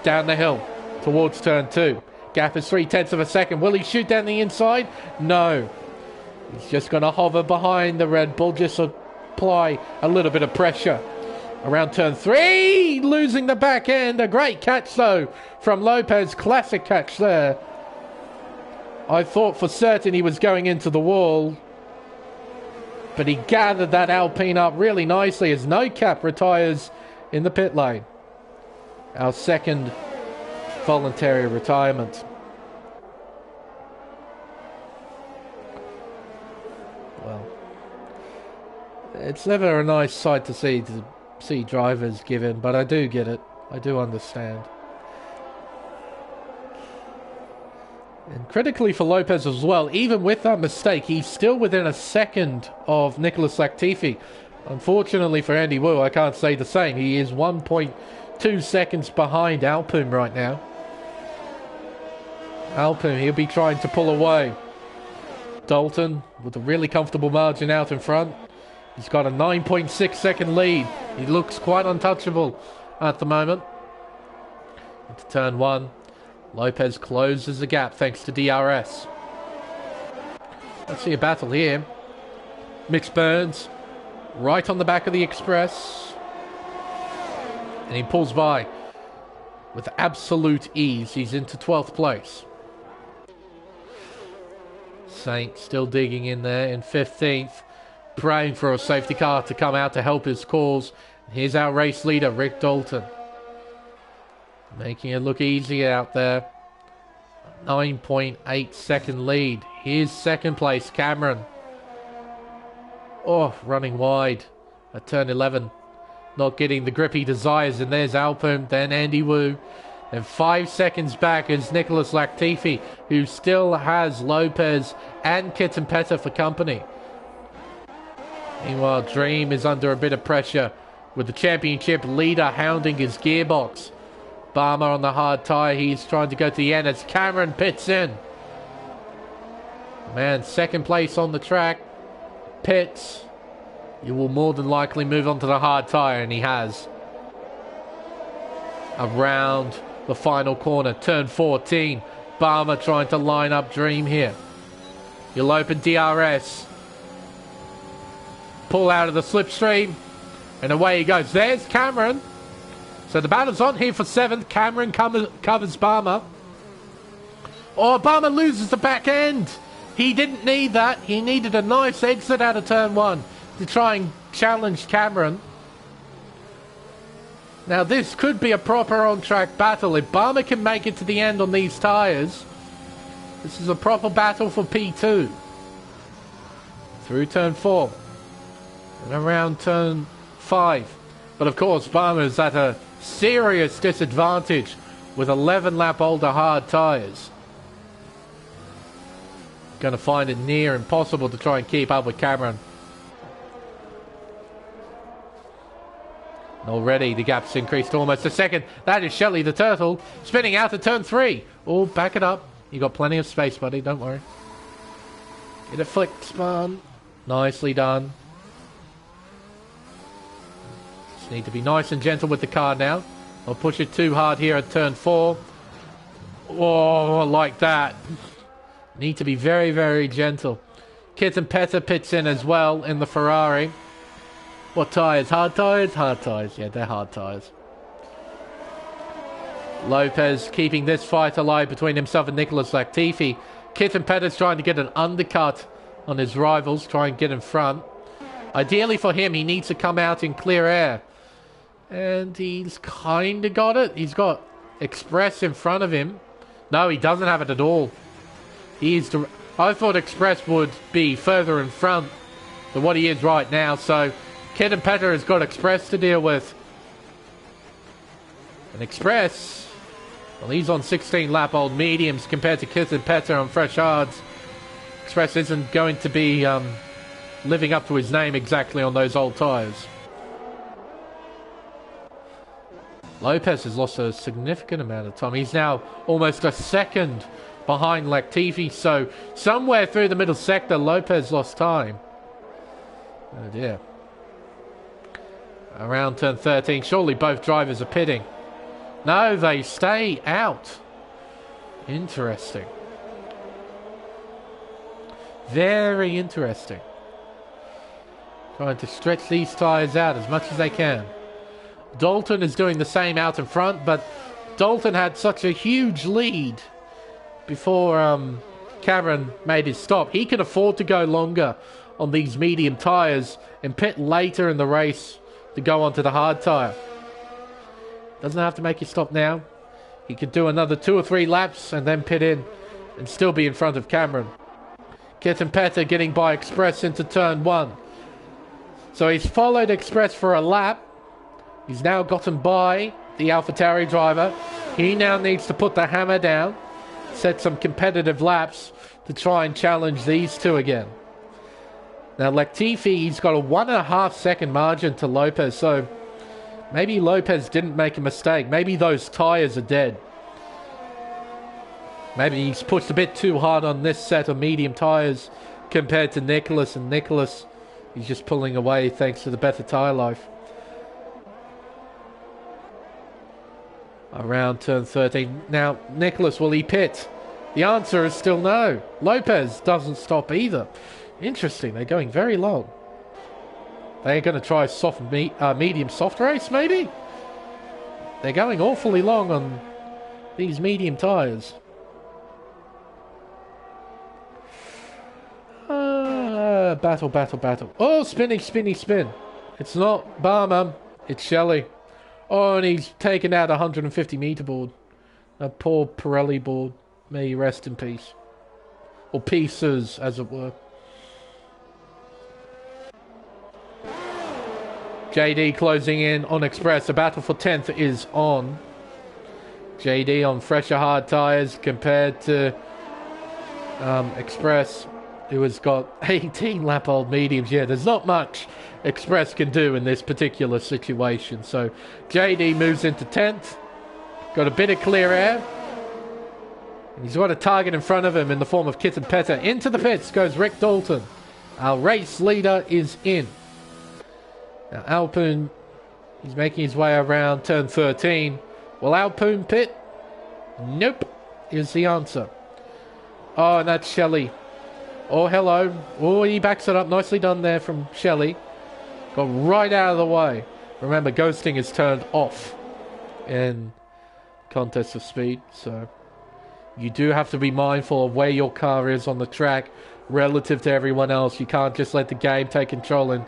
Down the hill towards turn 2. Gap is 0.3 of a second. Will he shoot down the inside? No. He's just going to hover behind the Red Bull, just apply a little bit of pressure. Around turn 3, losing the back end. A great catch, though, from Lopez. Classic catch there. I thought for certain he was going into the wall, but he gathered that Alpine up really nicely as No Cap retires in the pit lane. Our second voluntary retirement. Well, it's never a nice sight to see drivers given, but I do get it. I do understand. And critically for Lopez as well, even with that mistake, he's still within a second of Nicholas Latifi. Unfortunately for Andy Wu, I can't say the same. He is 1.2 seconds behind Alpine right now. Alpine, he'll be trying to pull away. Dalton with a really comfortable margin out in front. He's got a 9.6 second lead. He looks quite untouchable at the moment. Into turn 1. Lopez closes the gap thanks to DRS. Let's see a battle here. Mitch Burns right on the back of the Express. And he pulls by with absolute ease. He's into 12th place. Saint still digging in there in 15th. Praying for a safety car to come out to help his cause. Here's our race leader, Rick Dalton. Making it look easy out there. 9.8 second lead. Here's second place, Cameron. Oh, running wide at turn 11. not getting the grip he desires. And there's Alpin, then Andy Wu. And 5 seconds back is Nicholas Latifi, who still has Lopez and Kittenpetter for company. Meanwhile, Dream is under a bit of pressure with the championship leader hounding his gearbox. Barmer on the hard tyre. He's trying to go to the end as Cameron pits in. Man, second place on the track. Pits. He will more than likely move on to the hard tyre, and he has. Around the final corner, turn 14. Barmer trying to line up Dream here. You'll open DRS. Pull out of the slipstream. And away he goes. There's Cameron. So the battle's on here for 7th. Cameron covers Barmer. Oh, Barmer loses the back end. He didn't need that. He needed a nice exit out of turn 1 to try and challenge Cameron. Now this could be a proper on-track battle. If Barmer can make it to the end on these tyres, this is a proper battle for P2. Through turn 4. And around turn 5. But of course, Barmer's at a serious disadvantage with 11 lap older hard tyres. Going to find it near impossible to try and keep up with Cameron. Already the gap's increased to almost a second. That is Shelley the Turtle spinning out to turn 3. Oh, back it up. You got plenty of space, buddy. Don't worry. Get a flick spun. Nicely done. Just need to be nice and gentle with the car now. I'll push it too hard here at turn 4. Oh, like that. Need to be very, very gentle. Kittenpetter pits in as well in the Ferrari. What tyres? Hard tyres? Hard tyres. Yeah, they're hard tyres. Lopez keeping this fight alive between himself and Nicholas Latifi. Kittenpetter's trying to get an undercut on his rivals, try and get in front. Ideally for him, he needs to come out in clear air. And he's kind of got it. He's got Express in front of him. No, he doesn't have it at all. I thought Express would be further in front than what he is right now, so Kittenpetter has got Express to deal with. And Express, well, he's on 16 lap old mediums compared to Kittenpetter on fresh hards. Express isn't going to be living up to his name exactly on those old tyres. Lopez has lost a significant amount of time. He's now almost a second behind Latifi, so somewhere through the middle sector, Lopez lost time. Oh dear. Around turn 13, surely both drivers are pitting. No, they stay out. Interesting. Very interesting. Trying to stretch these tyres out as much as they can. Dalton is doing the same out in front, but Dalton had such a huge lead before Cameron made his stop. He can afford to go longer on these medium tyres and pit later in the race to go onto the hard tyre. Doesn't have to make his stop now. He could do another 2 or 3 laps and then pit in and still be in front of Cameron. Kittenpetter getting by Express into turn 1. So he's followed Express for a lap. He's now gotten by the AlphaTauri driver. He now needs to put the hammer down, set some competitive laps to try and challenge these two again. Now Latifi, he's got a 1.5 second margin to Lopez, so maybe Lopez didn't make a mistake. Maybe those tyres are dead. Maybe he's pushed a bit too hard on this set of medium tyres compared to Nicholas, and Nicholas, he's just pulling away thanks to the better tyre life. Around turn 13. Now, Nicholas, will he pit? The answer is still no. Lopez doesn't stop either. Interesting, they're going very long. They're going to try medium soft race, maybe? They're going awfully long on these medium tyres. Battle, battle, battle. Oh, spinny, spinny, spin. It's not Barmer, it's Shelley. Oh, and he's taken out a 150 metre board. A poor Pirelli board. May he rest in peace. Or pieces, as it were. JD closing in on Express. The battle for 10th is on. JD on fresher hard tyres compared to Express, who has got 18 lap old mediums. Yeah, there's not much Express can do in this particular situation. So JD moves into 10th. Got a bit of clear air. And he's got a target in front of him in the form of Kitten Petter. Into the pits goes Rick Dalton. Our race leader is in. Now Alpoon, he's making his way around turn 13. Will Alpoon pit? Nope, is the answer. Oh, and that's Shelley. Oh, hello. Oh, he backs it up. Nicely done there from Shelley. Got right out of the way. Remember, ghosting is turned off in Contest of Speed, so you do have to be mindful of where your car is on the track relative to everyone else. You can't just let the game take control and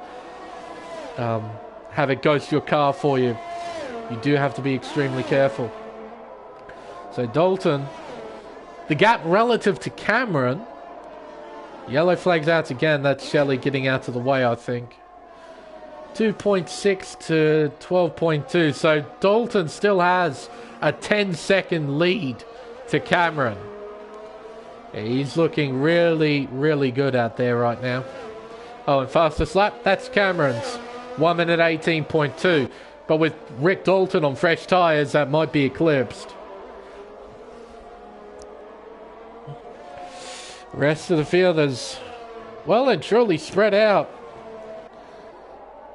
have it ghost your car for you. You do have to be extremely careful. So Dalton, the gap relative to Cameron, yellow flags out again. That's Shelley getting out of the way, I think. 2.6 to 12.2. So Dalton still has a 10-second lead to Cameron. Yeah, he's looking really, really good out there right now. Oh, and fastest lap, that's Cameron's. 1 minute 18.2. But with Rick Dalton on fresh tyres, that might be eclipsed. Rest of the field is well and truly spread out,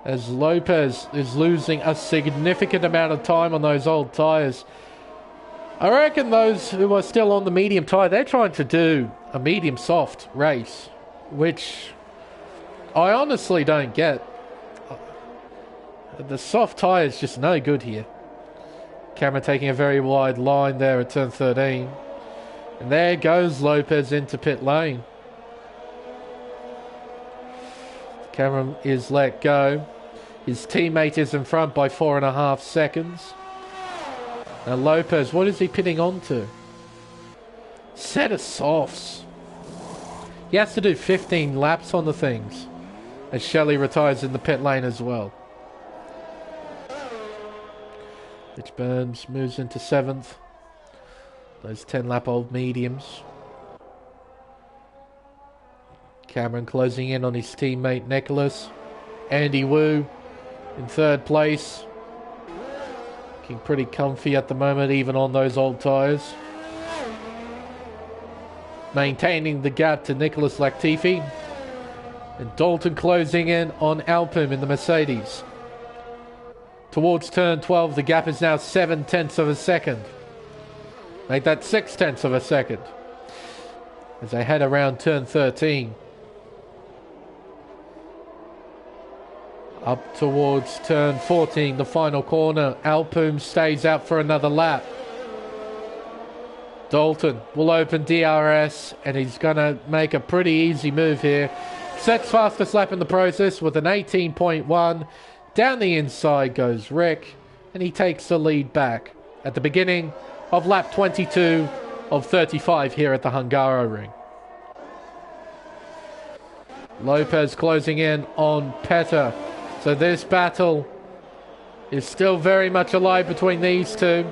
as Lopez is losing a significant amount of time on those old tyres. I reckon those who are still on the medium tyre, they're trying to do a medium soft race, which I honestly don't get. The soft tyre is just no good here. Cameron taking a very wide line there at turn 13. And there goes Lopez into pit lane. Cameron is let go. His teammate is in front by 4.5 seconds. Now Lopez, what is he pitting onto? Set of softs. He has to do 15 laps on the things, as Shelley retires in the pit lane as well. Rich Burns moves into 7th. Those 10-lap-old mediums. Cameron closing in on his teammate Nicholas. Andy Wu in 3rd place. Looking pretty comfy at the moment, even on those old tyres. Maintaining the gap to Nicholas Latifi. And Dalton closing in on Alpoon in the Mercedes. Towards turn 12, the gap is now 0.7 of a second. Make that 0.6 of a second as they head around turn 13. Up towards turn 14, the final corner. Alpoon stays out for another lap. Dalton will open DRS, and he's going to make a pretty easy move here. Sets fastest lap in the process with an 18.1. Down the inside goes Rick, and he takes the lead back at the beginning of lap 22 of 35 here at the Hungaroring. Lopez closing in on Petter. So this battle is still very much alive between these two.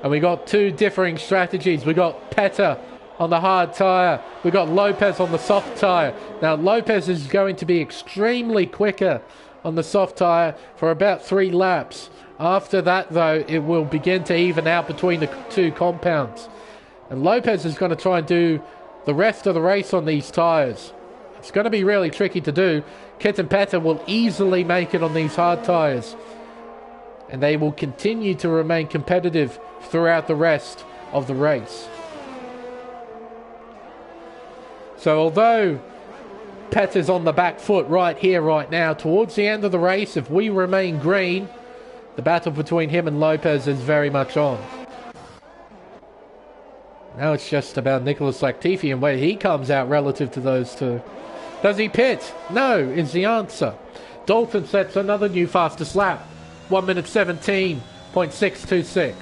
And we got two differing strategies. We got Petter on the hard tyre. We got Lopez on the soft tyre. Now Lopez is going to be extremely quicker on the soft tyre for about 3 laps. After that, though, it will begin to even out between the two compounds. And Lopez is going to try and do the rest of the race on these tyres. It's going to be really tricky to do. Kitten Petter will easily make it on these hard tyres. And they will continue to remain competitive throughout the rest of the race. So although Petter's on the back foot right here, right now, towards the end of the race, if we remain green, the battle between him and Lopez is very much on. Now it's just about Nicholas Latifi and where he comes out relative to those two. Does he pit? No, is the answer. Dalton sets another new fastest lap. 1 minute 17.626.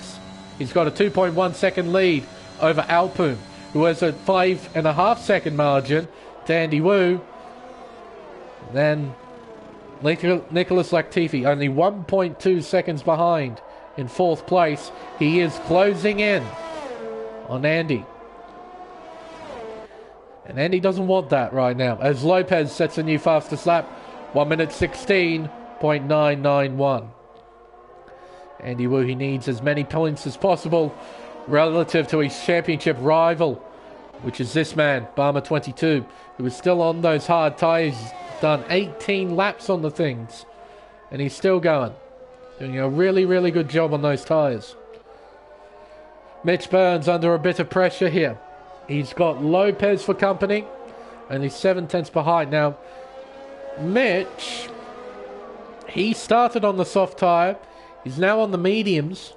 He's got a 2.1 second lead over Alpoon, who has a 5.5 second margin to Andy Wu. Then Nicholas Latifi only 1.2 seconds behind in 4th place. He is closing in on Andy. And Andy doesn't want that right now, as Lopez sets a new fastest lap, 1 minute 16.991. Andy Wu, he needs as many points as possible relative to his championship rival, which is this man, Barmer 22, who is still on those hard tyres. He's done 18 laps on the things, and he's still going. Doing a really, really good job on those tyres. Mitch Burns under a bit of pressure here. He's got Lopez for company, only 7 tenths behind. Now, Mitch, he started on the soft tyre. He's now on the mediums.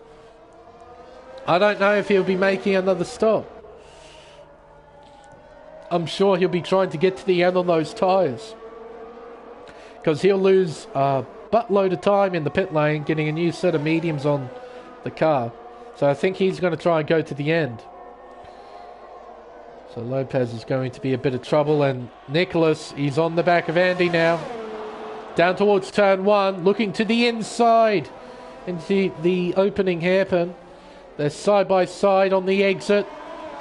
I don't know if he'll be making another stop. I'm sure he'll be trying to get to the end on those tyres, because he'll lose a buttload of time in the pit lane getting a new set of mediums on the car. So I think he's going to try and go to the end. So Lopez is going to be a bit of trouble, and Nicholas, he's on the back of Andy now. Down towards turn 1, looking to the inside into the opening hairpin. They're side by side on the exit.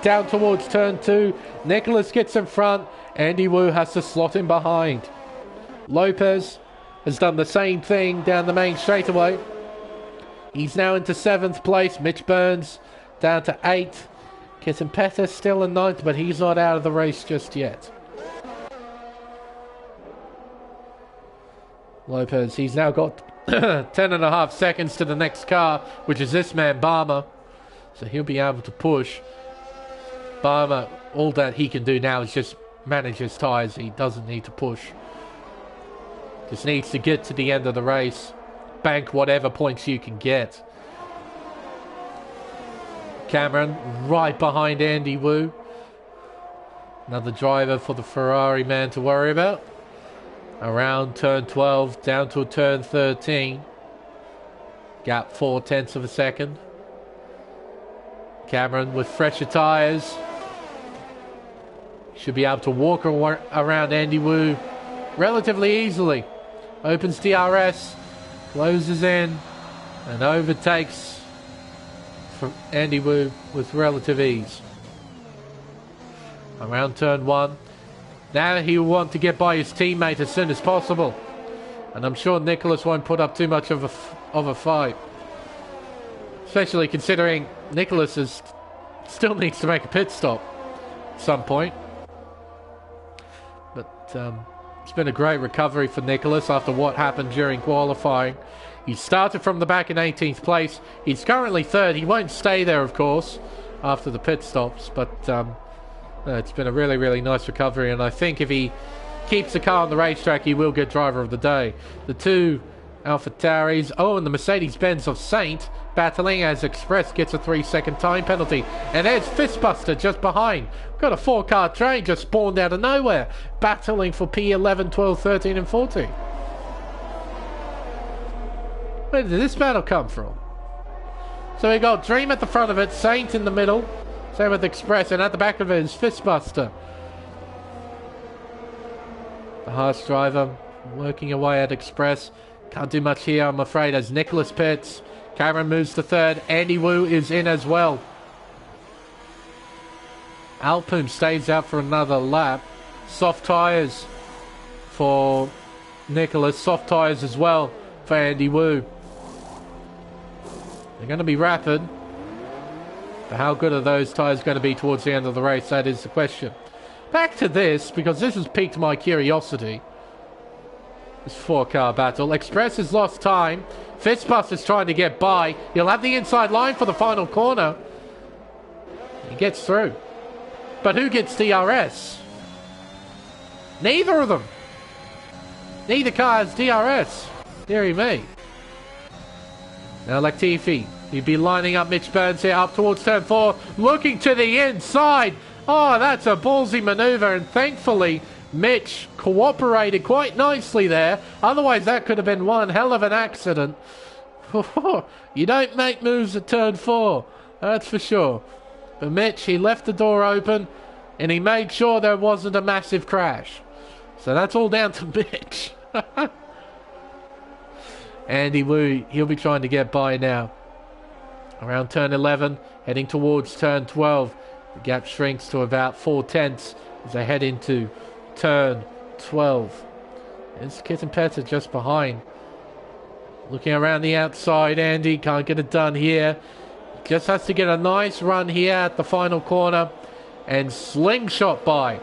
Down towards turn 2. Nicholas gets in front. Andy Wu has to slot in behind. Lopez has done the same thing down the main straightaway. He's now into 7th place. Mitch Burns down to 8th. Kitten Pettis still in 9th, but he's not out of the race just yet. Lopez, he's now got 10.5 seconds to the next car, which is this man, Barmer. So he'll be able to push. Barmer, all that he can do now is just manage his tyres. He doesn't need to push. Just needs to get to the end of the race. Bank whatever points you can get. Cameron right behind Andy Wu. Another driver for the Ferrari man to worry about. Around turn 12 down to turn 13. Gap 4 tenths of a second. Cameron with fresher tyres. Should be able to walk around Andy Wu relatively easily. Opens DRS. Closes in. And overtakes Andy Wu with relative ease. Around turn 1. Now he'll want to get by his teammate as soon as possible. And I'm sure Nicholas won't put up too much of a fight. Especially considering Nicholas still needs to make a pit stop at some point. But it's been a great recovery for Nicholas after what happened during qualifying. He started from the back in 18th place. He's currently 3rd. He won't stay there, of course, after the pit stops. But it's been a really, really nice recovery. And I think if he keeps the car on the racetrack, he will get driver of the day. The two AlphaTauris, and the Mercedes-Benz of Saint battling as Express gets a 3-second time penalty. And there's Fistbuster just behind. We've got a 4-car train just spawned out of nowhere, battling for P11, 12, 13 and 14. Where did this battle come from? So we got Dream at the front of it, Saint in the middle, same with Express, and at the back of it is Fistbuster. The Haas driver working away at Express. Can't do much here, I'm afraid, as Nicholas pits. Cameron moves to 3rd. Andy Wu is in as well. Alpine stays out for another lap. Soft tyres for Nicholas. Soft tyres as well for Andy Wu. They're going to be rapid. But how good are those tyres going to be towards the end of the race? That is the question. Back to this, because this has piqued my curiosity. This 4-car battle. Express has lost time. Fistbuster's trying to get by. He'll have the inside line for the final corner. He gets through. But who gets DRS? Neither of them. Neither car has DRS. Deary me. Now Latifi. He'd be lining up Mitch Burns here up towards turn 4. Looking to the inside. Oh, that's a ballsy maneuver. And thankfully, Mitch cooperated quite nicely there. Otherwise, that could have been one hell of an accident. You don't make moves at turn 4. That's for sure. But Mitch, he left the door open. And he made sure there wasn't a massive crash. So that's all down to Mitch. Andy Wu, he'll be trying to get by now. Around turn 11, heading towards turn 12. The gap shrinks to about 4/10 as they head into turn 12. There's Kitten Petter just behind. Looking around the outside, Andy can't get it done here. Just has to get a nice run here at the final corner and slingshot by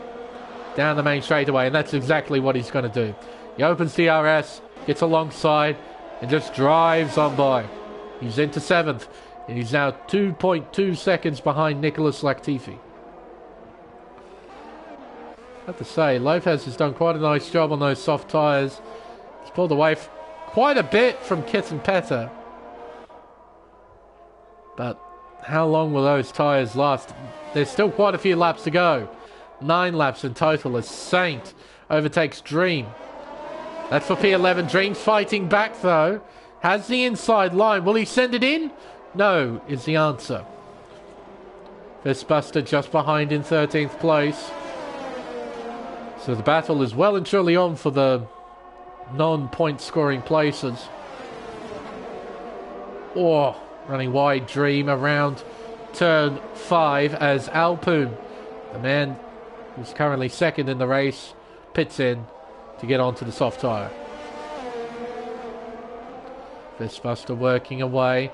down the main straightaway, and that's exactly what he's going to do. He opens DRS, gets alongside, and just drives on by. He's into 7th, and he's now 2.2 seconds behind Nicholas Latifi. I have to say, Lopez has done quite a nice job on those soft tyres. He's pulled away quite a bit from Kitten Petter. But how long will those tyres last? There's still quite a few laps to go. 9 laps in total as Saint overtakes Dream. That's for P11. Dream's fighting back though. Has the inside line. Will he send it in? No, is the answer. Fistbuster just behind in 13th place. So the battle is well and truly on for the non-point scoring places. Oh, running wide Dream around turn 5 as Alpoon, the man who's currently second in the race, pits in to get onto the soft tyre. Fistbuster working away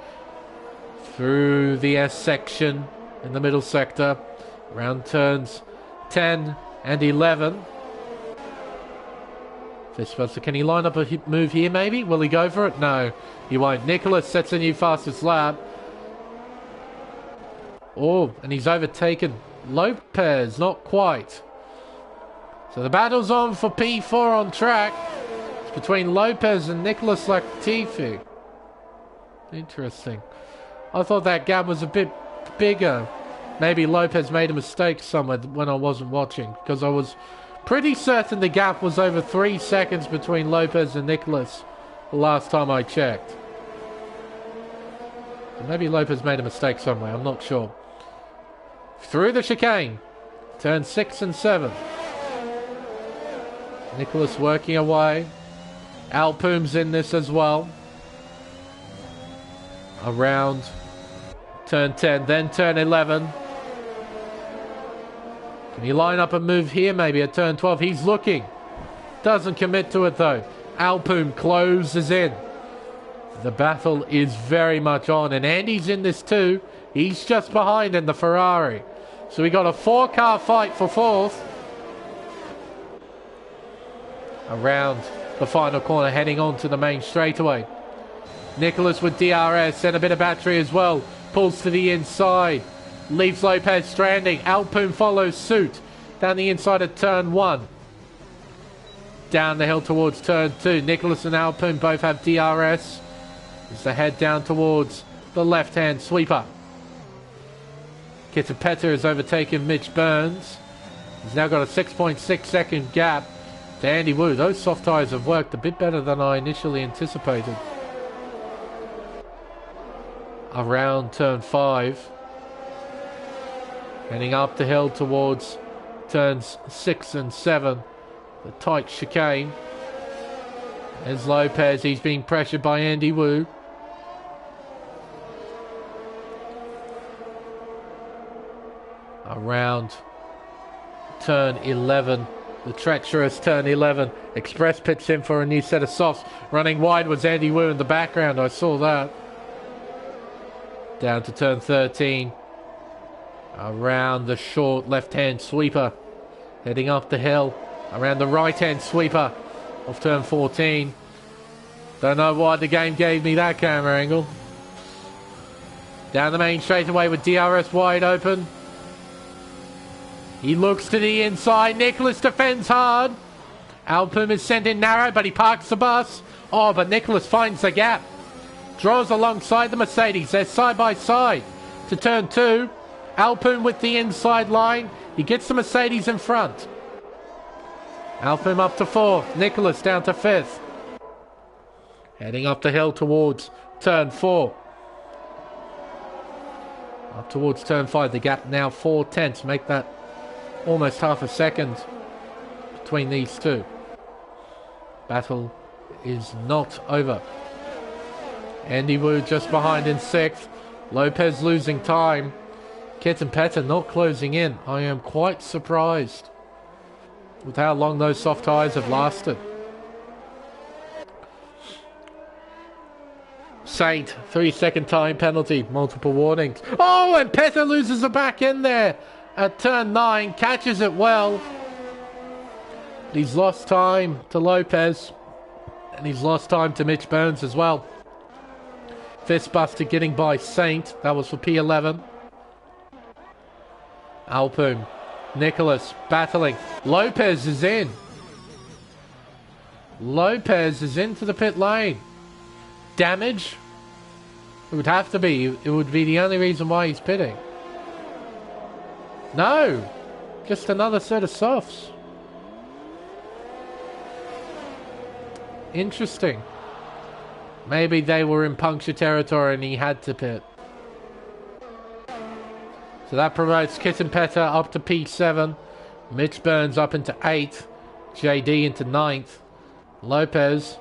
through the S section in the middle sector around turns 10 and 11. Fistbuster, can he line up a move here maybe? Will he go for it? No, he won't. Nicholas sets a new fastest lap. Oh, and he's overtaken Lopez, not quite. So the battle's on for P4 on track. It's between Lopez and Nicholas Latifi. Interesting. I thought that gap was a bit bigger. Maybe Lopez made a mistake somewhere when I wasn't watching, because I was pretty certain the gap was over 3 seconds between Lopez and Nicholas the last time I checked. Maybe Lopez made a mistake somewhere, I'm not sure. Through the chicane, turn 6 and 7. Nicholas working away. Alpoom's in this as well. Around turn 10, then turn 11. Can he line up a move here maybe at turn 12? He's looking. Doesn't commit to it though. Alpoom closes in. The battle is very much on, and Andy's in this too. He's just behind in the Ferrari. So we got a 4-car fight for 4th. Around the final corner, heading on to the main straightaway. Nicholas with DRS and a bit of battery as well. Pulls to the inside. Leaves Lopez stranding. Alpoom follows suit. Down the inside of turn 1. Down the hill towards turn 2. Nicholas and Alpoom both have DRS. As they head down towards the left-hand sweeper. Kitten Petter has overtaken Mitch Burns. He's now got a 6.6 second gap to Andy Wu. Those soft tyres have worked a bit better than I initially anticipated. Around turn 5. Heading up the hill towards turns 6 and 7. The tight chicane. There's Lopez. He's being pressured by Andy Wu. Around turn 11, the treacherous turn 11. Express pits in for a new set of softs. Running wide was Andy Wu in the background. I saw that. Down to turn 13. Around the short left-hand sweeper. Heading up the hill. Around the right-hand sweeper of turn 14. Don't know why the game gave me that camera angle. Down the main straightaway with DRS wide open. He looks to the inside. Nicholas defends hard. Alpoom is sent in narrow, but he parks the bus. Oh, but Nicholas finds the gap. Draws alongside the Mercedes. They're side by side to turn 2. Alpoom with the inside line. He gets the Mercedes in front. Alpoom up to 4th. Nicholas down to 5th. Heading up the hill towards turn 4. Up towards turn 5. The gap now 4/10. Make that almost half a second between these two. Battle is not over. Andy Wu just behind in 6th. Lopez losing time. Kitten Petter not closing in. I am quite surprised with how long those soft tyres have lasted. Saint, 3-second time penalty, multiple warnings. Oh, and Petter loses the back end there at turn 9, catches it well. He's lost time to Lopez, and he's lost time to Mitch Burns as well. Fistbuster getting by Saint, that was for P11. Alpoom, Nicholas battling. Lopez is in. Lopez is into the pit lane. Damage? It would have to be. It would be the only reason why he's pitting. No! Just another set of softs. Interesting. Maybe they were in puncture territory and he had to pit. So that promotes Kitten Petter up to P7. Mitch Burns up into 8th. JD into 9th. Lopez,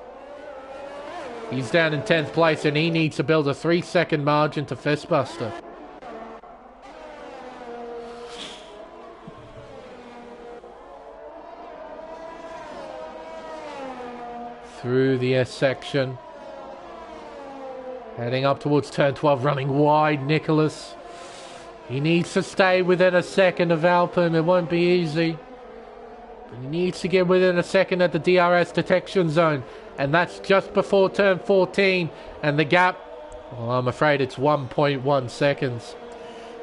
he's down in 10th place and he needs to build a 3-second margin to Fistbuster. Through the S section. Heading up towards turn 12, running wide, Nicholas. He needs to stay within a second of Alpoom. It won't be easy. But he needs to get within a second at the DRS detection zone. And that's just before turn 14. And the gap, well, I'm afraid it's 1.1 seconds.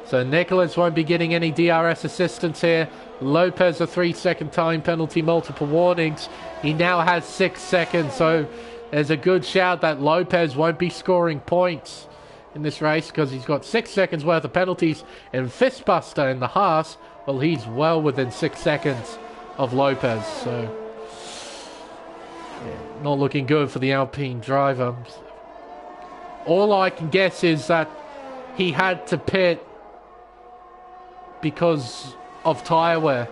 So Nicholas won't be getting any DRS assistance here. Lopez a 3-second time penalty, multiple warnings. He now has 6 seconds. So there's a good shout that Lopez won't be scoring points in this race because he's got 6 seconds worth of penalties. And Fistbuster in the Haas, well, he's well within 6 seconds of Lopez. So yeah, not looking good for the Alpine driver. All I can guess is that he had to pit because of tyre wear.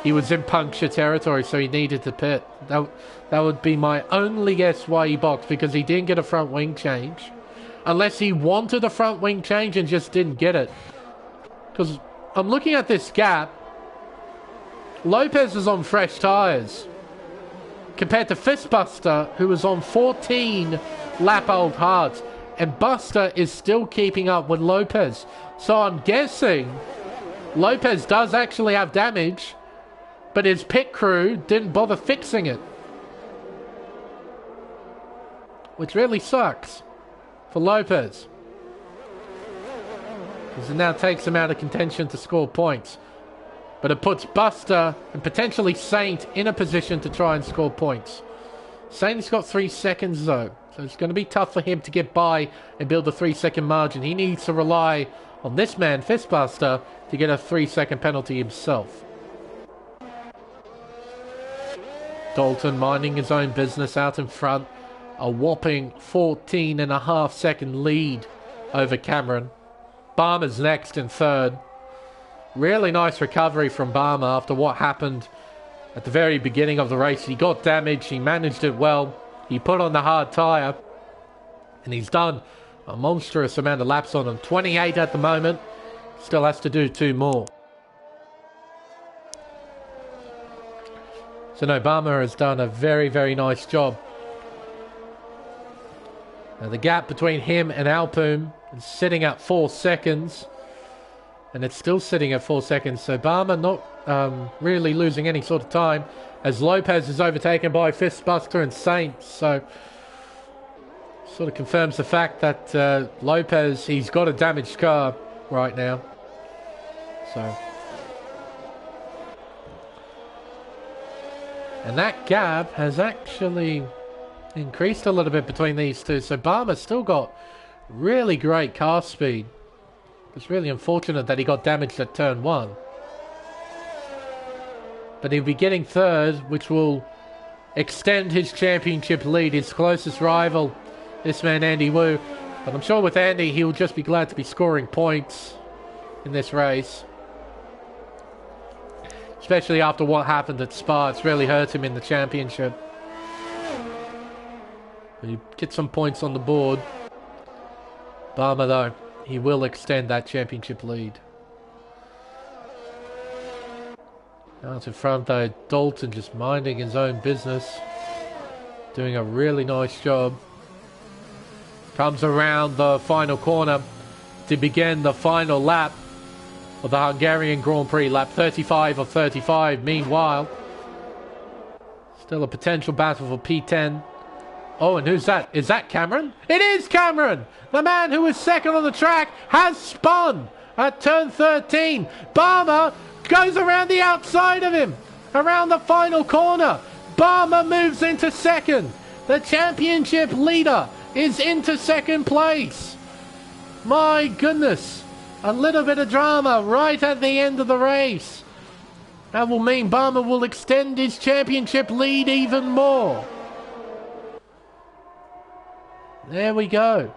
He was in puncture territory, so he needed to pit. That would be my only guess why he boxed, because he didn't get a front wing change. Unless he wanted a front wing change and just didn't get it. Because I'm looking at this gap. Lopez is on fresh tyres. Compared to Fistbuster, who was on 14 lap old hards. And Buster is still keeping up with Lopez. So I'm guessing Lopez does actually have damage, but his pit crew didn't bother fixing it. Which really sucks for Lopez, because it now takes him out of contention to score points. But it puts Buster and potentially Saint in a position to try and score points. Saint's got 3 seconds though, so it's going to be tough for him to get by and build a 3-second margin. He needs to rely on this man, Fistbuster, to get a 3-second penalty himself. Dalton minding his own business out in front. A whopping 14.5-second lead over Cameron. Barmer's next in 3rd. Really nice recovery from Barmer after what happened at the very beginning of the race. He got damaged, he managed it well. He put on the hard tyre, and he's done a monstrous amount of laps on him. 28 at the moment. Still has to do 2 more. So no, Barmer has done a very, very nice job. Now the gap between him and Alpoom is sitting at 4 seconds. And it's still sitting at 4 seconds. So Barmer not really losing any sort of time, as Lopez is overtaken by Fistbuster and Saint. So sort of confirms the fact that Lopez, he's got a damaged car right now. So, and that gap has actually increased a little bit between these two. So Barmer's still got really great car speed. It's really unfortunate that he got damaged at turn 1. But he'll be getting 3rd, which will extend his championship lead. His closest rival, this man Andy Wu. But I'm sure with Andy, he'll just be glad to be scoring points in this race. Especially after what happened at Spa. It's really hurt him in the championship. He gets some points on the board. Barmer, though, he will extend that championship lead. Out in front, though, Dalton just minding his own business. Doing a really nice job. Comes around the final corner to begin the final lap of the Hungarian Grand Prix. Lap 35 of 35. Meanwhile, still a potential battle for P10. Oh, and who's that? Is that Cameron? It is Cameron! The man who was second on the track has spun at turn 13. Barmer goes around the outside of him, around the final corner. Barmer moves into second. The championship leader is into second place. My goodness, a little bit of drama right at the end of the race. That will mean Barmer will extend his championship lead even more. There we go.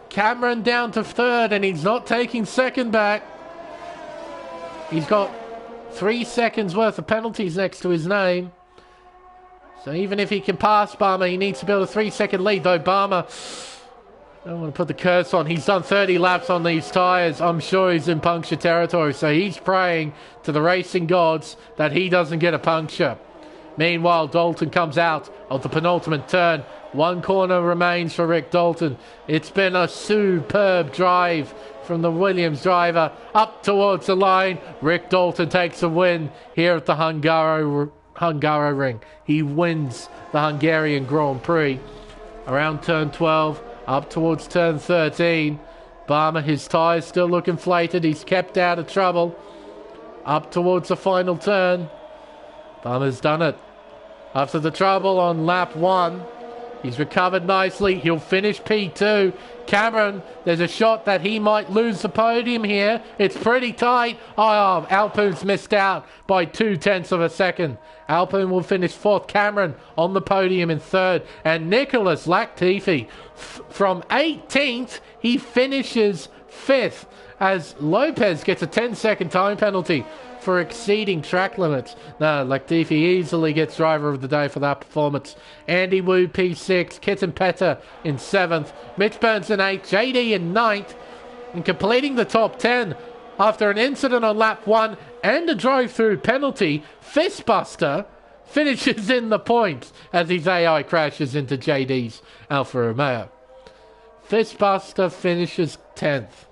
Cameron down to third, and he's not taking second back. He's got 3 seconds worth of penalties next to his name. So even if he can pass Barmer, he needs to build a 3-second lead, though Barmer, I don't want to put the curse on. He's done 30 laps on these tyres. I'm sure he's in puncture territory, so he's praying to the racing gods that he doesn't get a puncture. Meanwhile, Dalton comes out of the penultimate turn. 1 corner remains for Rick Dalton. It's been a superb drive from the Williams driver up towards the line. Rick Dalton takes a win here at the Hungaroring. He wins the Hungarian Grand Prix. Around turn 12, up towards turn 13. Barmer, his tyres still look inflated. He's kept out of trouble. Up towards the final turn. Barmer's done it. After the trouble on lap 1, he's recovered nicely. He'll finish P2. Cameron, there's a shot that he might lose the podium here. It's pretty tight. Oh, Alpoon's missed out by 0.2 of a second. Alpoon will finish 4th. Cameron on the podium in 3rd. And Nicholas Latifi from 18th, he finishes 5th as Lopez gets a 10-second time penalty for exceeding track limits. No, Latifi easily gets driver of the day for that performance. Andy Wu P6, Kitten Petter in 7th, Mitch Burns in 8th, JD in 9th, and completing the top 10 after an incident on lap 1 and a drive-through penalty. Fistbuster finishes in the points as his AI crashes into JD's Alfa Romeo. Fistbuster finishes 10th.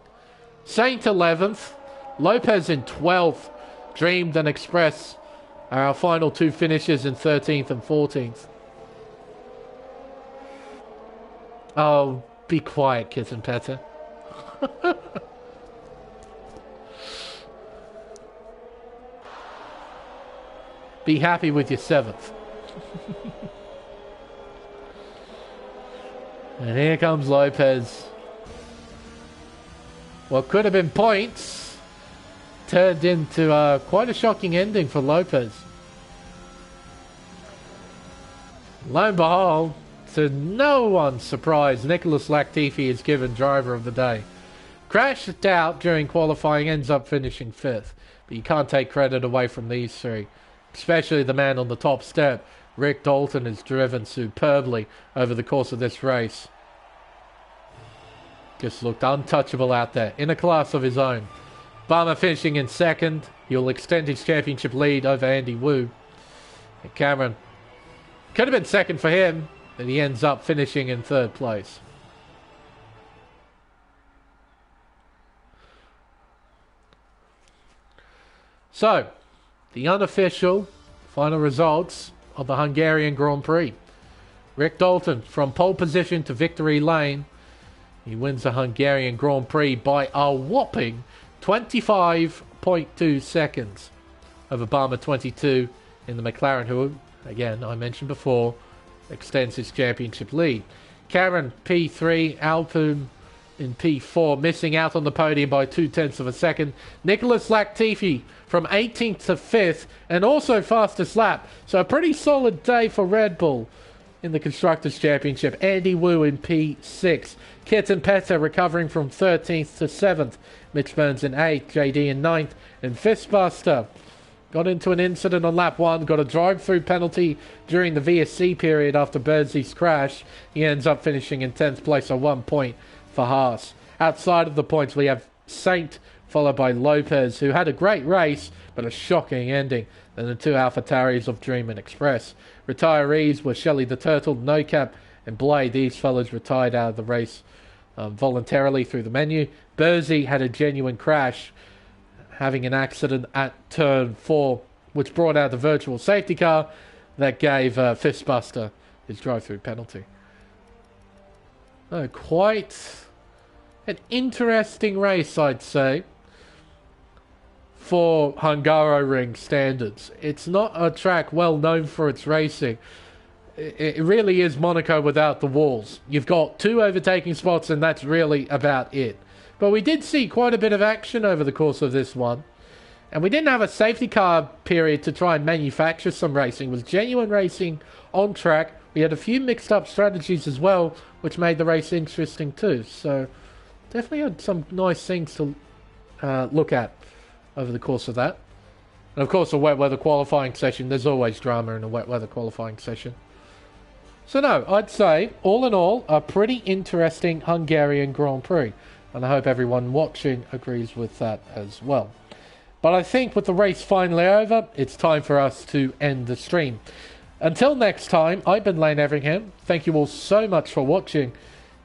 Saint 11th, Lopez in 12th. Dreamed and Express are our final 2 finishes in 13th and 14th. Oh, be quiet, Kitten Petter. Be happy with your 7th. And here comes Lopez. What could have been points turned into quite a shocking ending for Lopez. Lo and behold, to no one's surprise, Nicholas Latifi is given driver of the day. Crashed out during qualifying, ends up finishing 5th. But you can't take credit away from these 3. Especially the man on the top step. Rick Dalton has driven superbly over the course of this race. Just looked untouchable out there, in a class of his own. Barmer finishing in 2nd. He'll extend his championship lead over Andy Wu. And Cameron could have been 2nd for him, but he ends up finishing in 3rd place. So, the unofficial final results of the Hungarian Grand Prix. Rick Dalton from pole position to victory lane. He wins the Hungarian Grand Prix by a whopping 25.2 seconds over Barmer 22 in the McLaren, who, again, I mentioned before, extends his championship lead. Cameron P3, Alpoon in P4, missing out on the podium by 0.2 of a second. Nicholas Latifi from 18th to 5th, and also fastest lap. So a pretty solid day for Red Bull in the Constructors' Championship. Andy Wu in P6. Kitten Petter recovering from 13th to 7th. Mitch Burns in 8th. JD in 9th. And Fistbuster got into an incident on lap 1, got a drive-through penalty during the VSC period after Birdsley's crash. He ends up finishing in 10th place on 1 point for Haas. Outside of the points, we have Saint, followed by Lopez, who had a great race, but a shocking ending. Then the 2 AlphaTauris of Dream and Express. Retirees were Shelley the Turtle, No Cap, and Blade. These fellas retired out of the race voluntarily through the menu. Bursey had a genuine crash, having an accident at turn 4, which brought out the virtual safety car that gave Fistbuster his drive-through penalty. Quite an interesting race, I'd say, for Hungaroring standards. It's not a track well known for its racing. It really is Monaco without the walls. You've got 2 overtaking spots, and that's really about it. But we did see quite a bit of action over the course of this one. And we didn't have a safety car period to try and manufacture some racing. It was genuine racing on track. We had a few mixed up strategies as well, which made the race interesting too. So definitely had some nice things to look at over the course of that. And of course, a wet weather qualifying session. There's always drama in a wet weather qualifying session. So no, I'd say, all in all, a pretty interesting Hungarian Grand Prix. And I hope everyone watching agrees with that as well. But I think with the race finally over, it's time for us to end the stream. Until next time, I've been Lane Everingham. Thank you all so much for watching.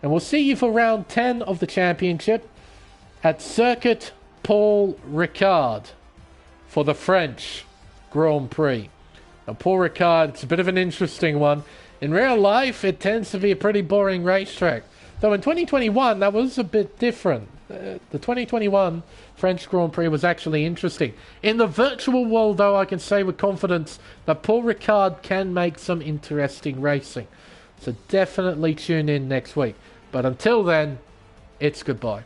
And we'll see you for round 10 of the championship at Circuit Paul Ricard for the French Grand Prix. Now, Paul Ricard, it's a bit of an interesting one. In real life, it tends to be a pretty boring racetrack. Though in 2021, that was a bit different. The 2021 French Grand Prix was actually interesting. In the virtual world, though, I can say with confidence that Paul Ricard can make some interesting racing. So definitely tune in next week. But until then, it's goodbye.